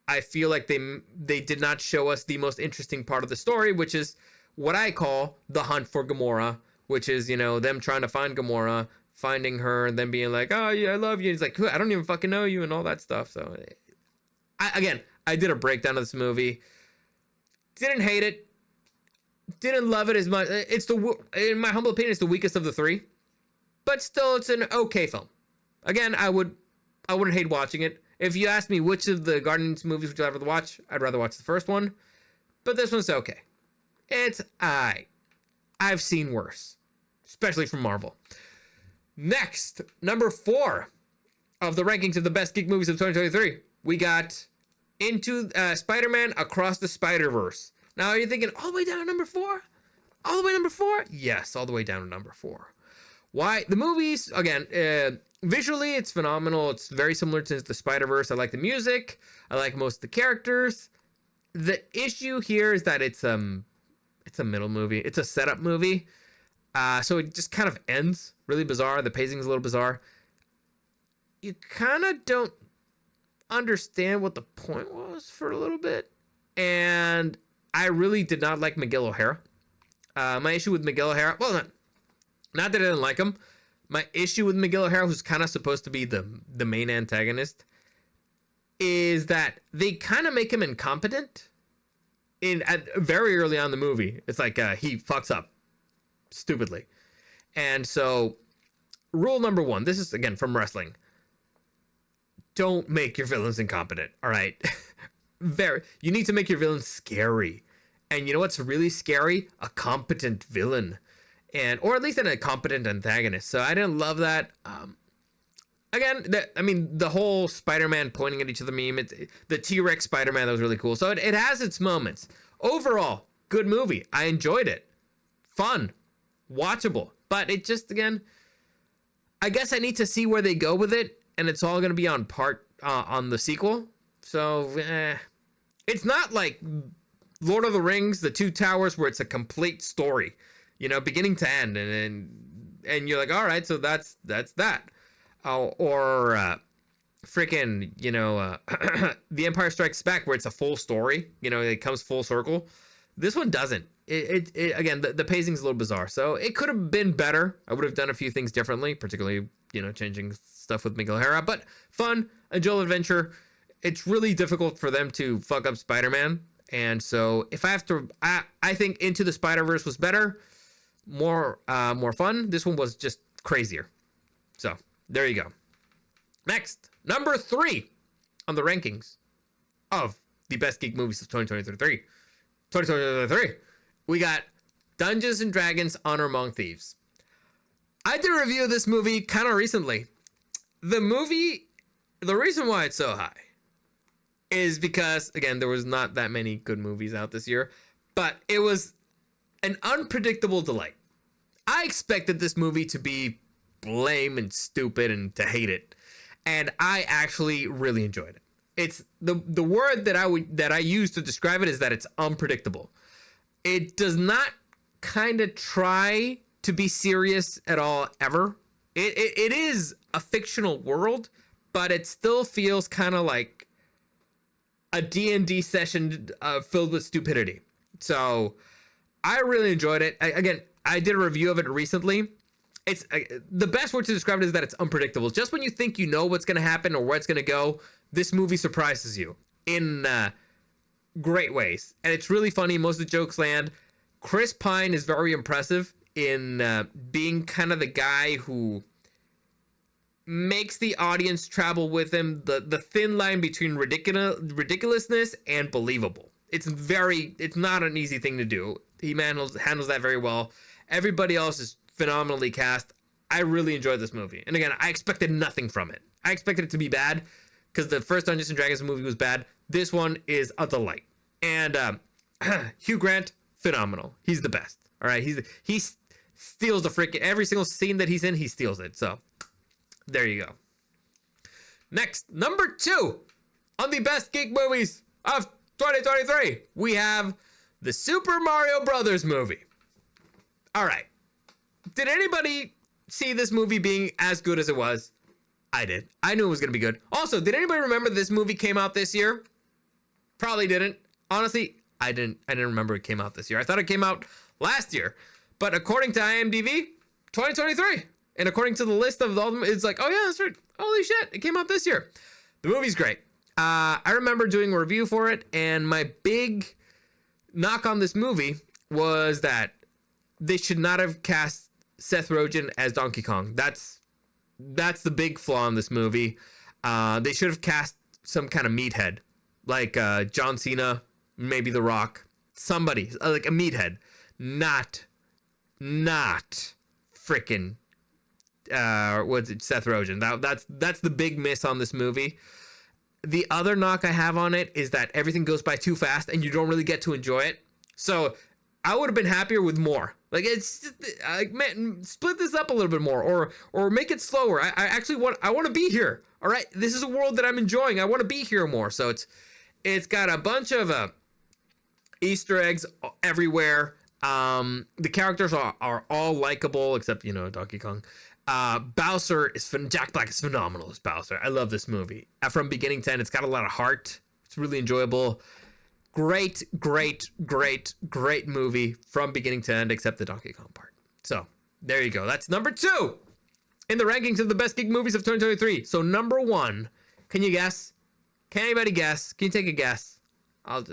I feel like they did not show us the most interesting part of the story, which is what I call the hunt for Gamora, which is, them trying to find Gamora, finding her, and then being like, oh yeah, I love you. He's like, I don't even fucking know you and all that stuff. So I did a breakdown of this movie. Didn't hate it. Didn't love it as much. In my humble opinion, it's the weakest of the 3, but still, it's an okay film. Again, I wouldn't hate watching it. If you asked me which of the Guardians movies would you rather watch, I'd rather watch the first one, but this one's okay. It's alright. I've seen worse, especially from Marvel. Next, number 4 of the rankings of the best geek movies of 2023, we got Into Spider-Man Across the Spider-Verse. Now, are you thinking, all the way down to number 4? All the way to number 4? Yes, all the way down to number 4. Why? The movies, again, visually, it's phenomenal. It's very similar to the Spider-Verse. I like the music. I like most of the characters. The issue here is that it's a middle movie. It's a setup movie. So it just kind of ends really bizarre. The pacing is a little bizarre. You kind of don't understand what the point was for a little bit. And I really did not like Miguel O'Hara. My issue with Miguel O'Hara, well, not that I didn't like him. My issue with Miguel O'Hara, who's kind of supposed to be the main antagonist, is that they kind of make him incompetent very early on in the movie. It's like he fucks up stupidly. And so rule number 1, this is again from wrestling. Don't make your villains incompetent. All right. You need to make your villains scary. And you know what's really scary? A competent villain. Or at least a competent antagonist. So I didn't love that. Again, the whole Spider-Man pointing at each other meme, the T-Rex Spider-Man, that was really cool. So it has its moments. Overall, good movie. I enjoyed it. Fun. Watchable. But it just, again, I guess I need to see where they go with it. And it's all going to be on the sequel. So, it's not like Lord of the Rings, the Two Towers, where it's a complete story, beginning to end, and you're like, all right, so that's that. Or freaking, The Empire Strikes Back, where it's a full story, it comes full circle. This one doesn't. It again, the pacing's a little bizarre, so it could have been better. I would have done a few things differently, particularly, changing stuff with Miguel O'Hara, but fun, enjoyable adventure. It's really difficult for them to fuck up Spider-Man. And so if I have to, I think Into the Spider-Verse was better, more fun. This one was just crazier. So there you go. Next, number 3 on the rankings of the best geek movies of 2023. We got Dungeons and Dragons: Honor Among Thieves. I did a review of this movie kind of recently. The reason why it's so high is because, again, there was not that many good movies out this year, but it was an unpredictable delight. I expected this movie to be lame and stupid and to hate it, and I actually really enjoyed it. It's the word that I use to describe it is that it's unpredictable. It does not kind of try to be serious at all ever. It is a fictional world, but it still feels kind of like a D&D session filled with stupidity. So I really enjoyed it. I did a review of it recently. It's the best word to describe it is that it's unpredictable. Just when you think you know what's going to happen or where it's going to go, this movie surprises you in great ways. And it's really funny. Most of the jokes land. Chris Pine is very impressive in being kind of the guy who makes the audience travel with him, the thin line between ridiculousness and believable. It's not an easy thing to do. He handles that very well. Everybody else is phenomenally cast. I really enjoyed this movie. And again, I expected nothing from it. I expected it to be bad because the first Dungeons and Dragons movie was bad. This one is a delight. And Hugh Grant, phenomenal. He's the best. All right, he steals the freaking every single scene that he's in. He steals it. So there you go. Next, number 2 on the best geek movies of 2023, we have the Super Mario Brothers movie. All right. Did anybody see this movie being as good as it was? I did. I knew it was going to be good. Also, did anybody remember this movie came out this year? Probably didn't. Honestly, I didn't remember it came out this year. I thought it came out last year. But according to IMDb, 2023. And according to the list of all of them, it's like, oh yeah, that's right. Holy shit, it came out this year. The movie's great. I remember doing a review for it, and my big knock on this movie was that they should not have cast Seth Rogen as Donkey Kong. That's the big flaw in this movie. They should have cast some kind of meathead, like John Cena, maybe The Rock, somebody like a meathead, not freaking what's it, Seth Rogen. That's the big miss on this movie. The other knock I have on it is that everything goes by too fast and you don't really get to enjoy it. So I would have been happier with more. Like, it's just, man, split this up a little bit more, or make it slower. I actually want to be here. All right, this is a world that I'm enjoying. I want to be here more. So it's got a bunch of Easter eggs everywhere. The characters are all likable except Donkey Kong. Bowser is Jack Black is phenomenal as Bowser. I love this movie from beginning to end. It's got a lot of heart. It's really enjoyable. Great movie from beginning to end, except the Donkey Kong part. So there you go. That's number 2 in the rankings of the best geek movies of 2023. So number 1, can you guess? Can anybody guess? Can you take a guess?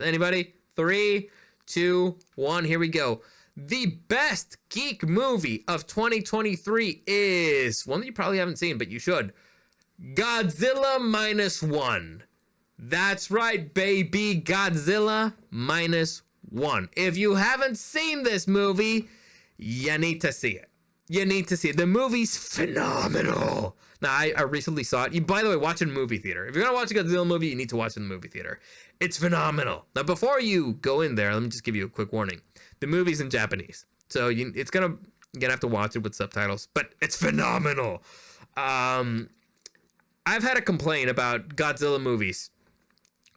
Anybody? 3, 2, 1. Here we go. The best geek movie of 2023 is one that you probably haven't seen, but you should. Godzilla Minus One. That's right, baby. Godzilla Minus One. If you haven't seen this movie, you need to see it. You need to see it. The movie's phenomenal. Now, I recently saw it. You, by the way, watch it in a movie theater. If you're going to watch a Godzilla movie, you need to watch it in the movie theater. It's phenomenal. Now, before you go in there, let me just give you a quick warning. The movie's in Japanese. So you're going to have to watch it with subtitles. But it's phenomenal. I've had a complaint about Godzilla movies.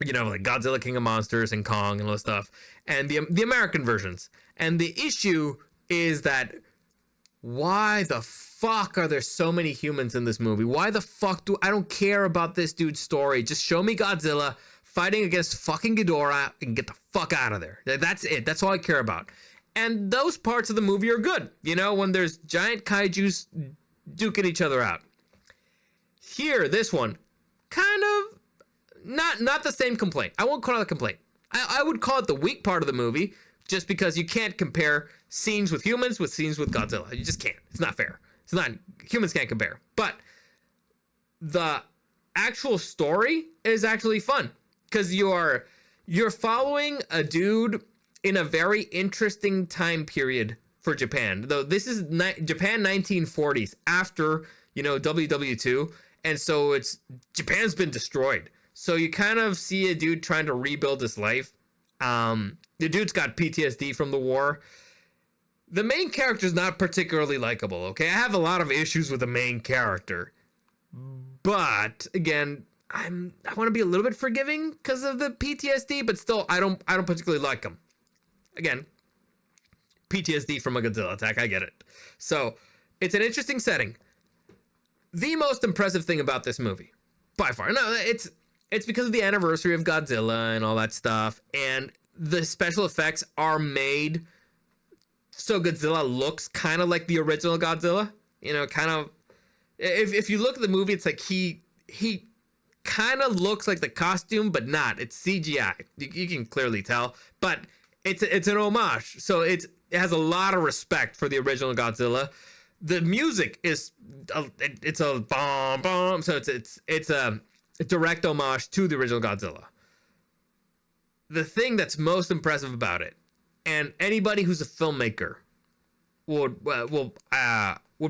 You know, like Godzilla King of Monsters and Kong and all this stuff. And the American versions. And the issue is that why the fuck are there so many humans in this movie? Why the fuck I don't care about this dude's story. Just show me Godzilla fighting against fucking Ghidorah and get the fuck out of there. That's it. That's all I care about. And those parts of the movie are good. You know, when there's giant kaijus duking each other out. Here, this one, kind of not the same complaint. I won't call it a complaint. I would call it the weak part of the movie, just because you can't compare scenes with humans with scenes with Godzilla. You just can't. It's not fair. It's not. Humans can't compare. But the actual story is actually fun because you're following a dude in a very interesting time period for Japan. Though this is Japan 1940s after, you know, WW2, and so Japan's been destroyed. So you kind of see a dude trying to rebuild his life. The dude's got PTSD from the war. The main character's not particularly likable, okay? I have a lot of issues with the main character. But again, I want to be a little bit forgiving because of the PTSD, but still I don't particularly like him. Again, PTSD from a Godzilla attack, I get it. So, it's an interesting setting. The most impressive thing about this movie, by far, no, it's because of the anniversary of Godzilla and all that stuff, and the special effects are made so Godzilla looks kind of like the original Godzilla. You know, kind of. If you look at the movie, it's like he kind of looks like the costume, but not. It's CGI. You can clearly tell, but it's an homage. So it has a lot of respect for the original Godzilla. The music is it's a bomb bomb. So it's a direct homage to the original Godzilla. The thing that's most impressive about it, and anybody who's a filmmaker would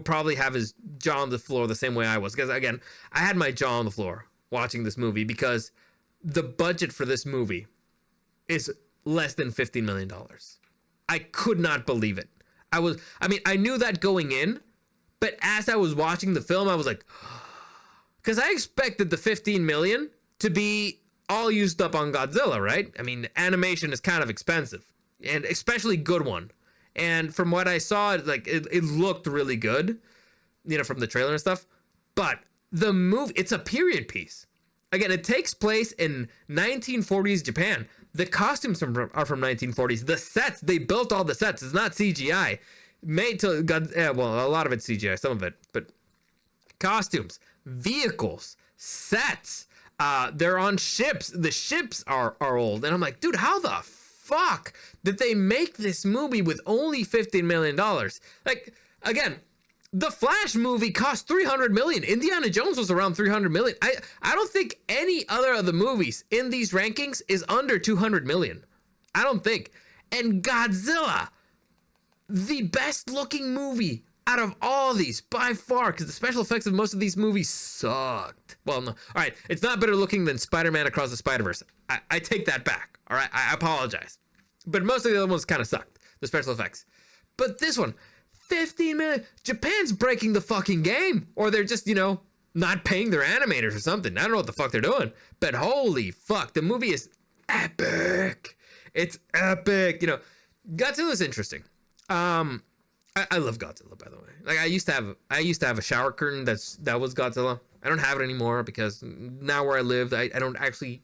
probably have his jaw on the floor the same way I was. Because again, I had my jaw on the floor watching this movie because the budget for this movie is less than $15 million. I could not believe it. I knew that going in, but as I was watching the film, I was like, because I expected the 15 million to be all used up on Godzilla, right? I mean, animation is kind of expensive, and especially good one. And from what I saw, it looked really good, you know, from the trailer and stuff. But the movie, it's a period piece. Again, it takes place in 1940s Japan. The costumes are from 1940s. The sets, they built all the sets. It's not CGI. Made to well, a lot of it's CGI, some of it, but costumes, vehicles, sets. They're on ships. The ships are old, and I'm like, dude, how the fuck did they make this movie with only $15 million? Like, again, the Flash movie cost $300 million. Indiana Jones was around $300 million. I don't think any other of the movies in these rankings is under $200 million. I don't think. And Godzilla, the best looking movie out of all these by far, because the special effects of most of these movies sucked. Well, no. All right, it's not better looking than Spider-Man Across the Spider-Verse. I take that back. All right, I apologize. But most of the other ones kind of sucked, the special effects. But this one, 15 million. Japan's breaking the fucking game. Or they're just, you know, not paying their animators or something. I don't know what the fuck they're doing. But holy fuck, the movie is epic. It's epic. You know, Godzilla's interesting. I love Godzilla, by the way. Like I used to have a shower curtain that was Godzilla. I don't have it anymore because now where I live, I don't actually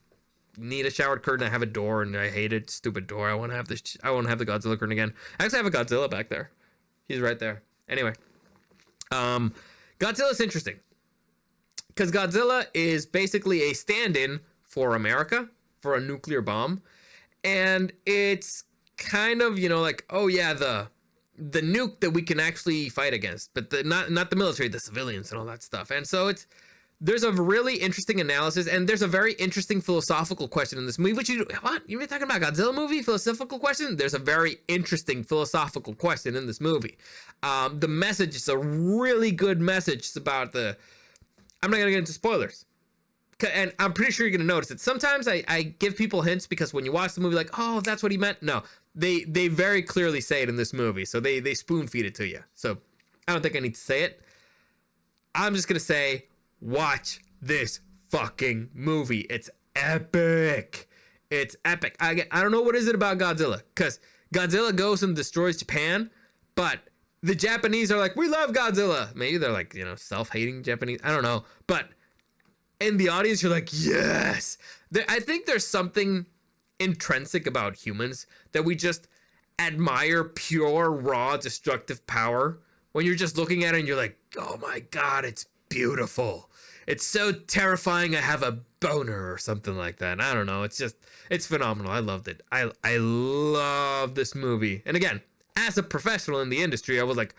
need a shower curtain. I have a door and I hate it. Stupid door. I want to have the Godzilla curtain again. I actually have a Godzilla back there. He's right there. Anyway, Godzilla's interesting because Godzilla is basically a stand-in for America for a nuclear bomb, and it's kind of, you know, like, oh yeah, the nuke that we can actually fight against, but not the military, the civilians and all that stuff. And so there's a really interesting analysis, and there's a very interesting philosophical question in this movie. What? You've been talking about Godzilla movie? Philosophical question? There's a very interesting philosophical question in this movie. The message is a really good message. It's about I'm not going to get into spoilers. And I'm pretty sure you're going to notice it. Sometimes I give people hints because when you watch the movie, like, oh, that's what he meant. No, they very clearly say it in this movie. So they spoon feed it to you. So I don't think I need to say it. I'm just going to say, watch this fucking movie. It's epic. It's epic. I don't know what is it about Godzilla, because Godzilla goes and destroys Japan, but the Japanese are like, we love Godzilla. Maybe they're like, you know, self-hating Japanese. I don't know. But in the audience, you're like, yes. I think there's something intrinsic about humans that we just admire pure, raw, destructive power. When you're just looking at it and you're like, oh my God, it's beautiful. It's so terrifying. I have a boner or something like that. I don't know. It's phenomenal. I loved it. I love this movie. And again, as a professional in the industry, I was like,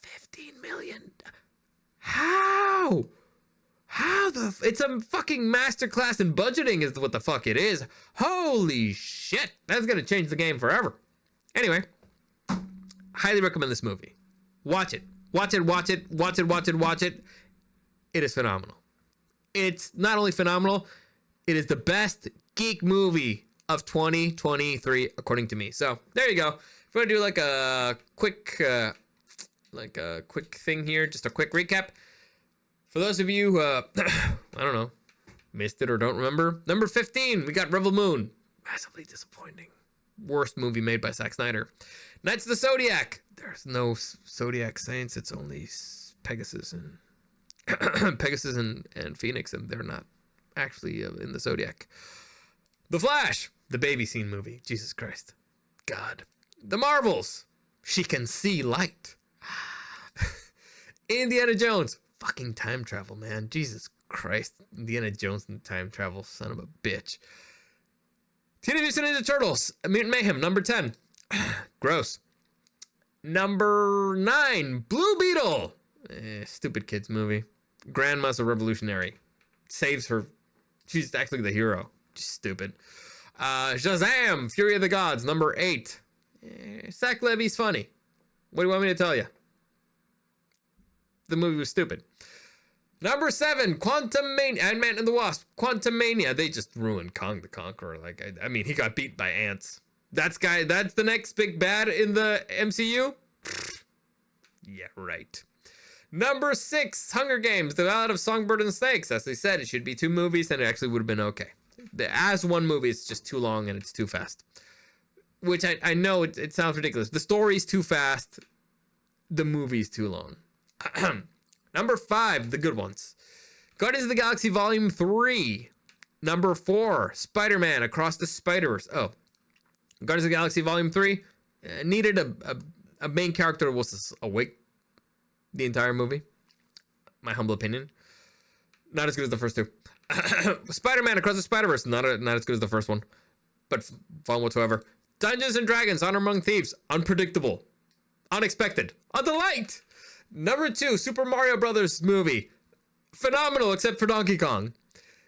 15 million. How it's a fucking masterclass in budgeting is what the fuck it is. Holy shit. That's going to change the game forever. Anyway, highly recommend this movie. Watch it. Watch it. It is phenomenal. It's not only phenomenal, it is the best geek movie of 2023, according to me. So there you go. If you want to do like a quick thing here, just a quick recap. For those of you who, I don't know, missed it or don't remember, number 15, we got Rebel Moon. Massively disappointing. Worst movie made by Zack Snyder. Knights of the Zodiac. There's no Zodiac Saints. It's only Pegasus and Pegasus and Phoenix, and they're not actually in the Zodiac. The Flash. The baby scene movie. Jesus Christ. God. The Marvels. She can see light. Indiana Jones. Fucking time travel, man. Jesus Christ. Indiana Jones and time travel. Son of a bitch. Teenage Mutant Ninja Turtles. Mutant Mayhem. Number 10. Gross. Number 9. Blue Beetle. Stupid kids movie. Grandma's a revolutionary. Saves her. She's actually the hero. She's stupid. Shazam! Fury of the Gods. Number 8. Zach Levy's funny. What do you want me to tell you? The movie was stupid. Number 7, Quantumania, Ant-Man and the Wasp. Quantumania. They just ruined Kong the Conqueror. Like, I mean, he got beat by ants. That's the next big bad in the MCU? Yeah, right. Number 6, Hunger Games, The Ballad of Songbird and Snakes. As they said, it should be 2 movies, and it actually would have been okay. As one movie, it's just too long and it's too fast. Which I know it sounds ridiculous. The story's too fast. The movie's too long. Number 5, the good ones. Guardians of the Galaxy Volume 3. Number 4, Spider-Man Across the Spider-Verse. Oh, Guardians of the Galaxy Volume 3 needed a main character who was awake the entire movie. My humble opinion. Not as good as the first 2. Spider-Man Across the Spider-Verse. Not as good as the first one, but fun whatsoever. Dungeons and Dragons Honor Among Thieves. Unpredictable. Unexpected. A delight. Number 2, Super Mario Brothers movie. Phenomenal, except for Donkey Kong.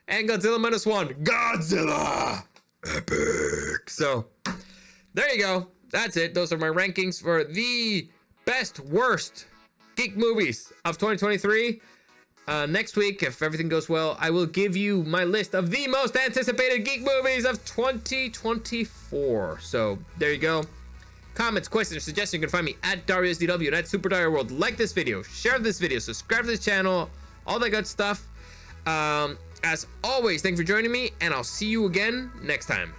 And Godzilla Minus 1. Godzilla! Epic. So, there you go. That's it. Those are my rankings for the best, worst geek movies of 2023. Next week, if everything goes well, I will give you my list of the most anticipated geek movies of 2024. So, there you go. Comments, questions, or suggestions, you can find me at DarioSDW and at Super Dario World. Like this video, share this video, subscribe to this channel, all that good stuff. As always, thank you for joining me, and I'll see you again next time.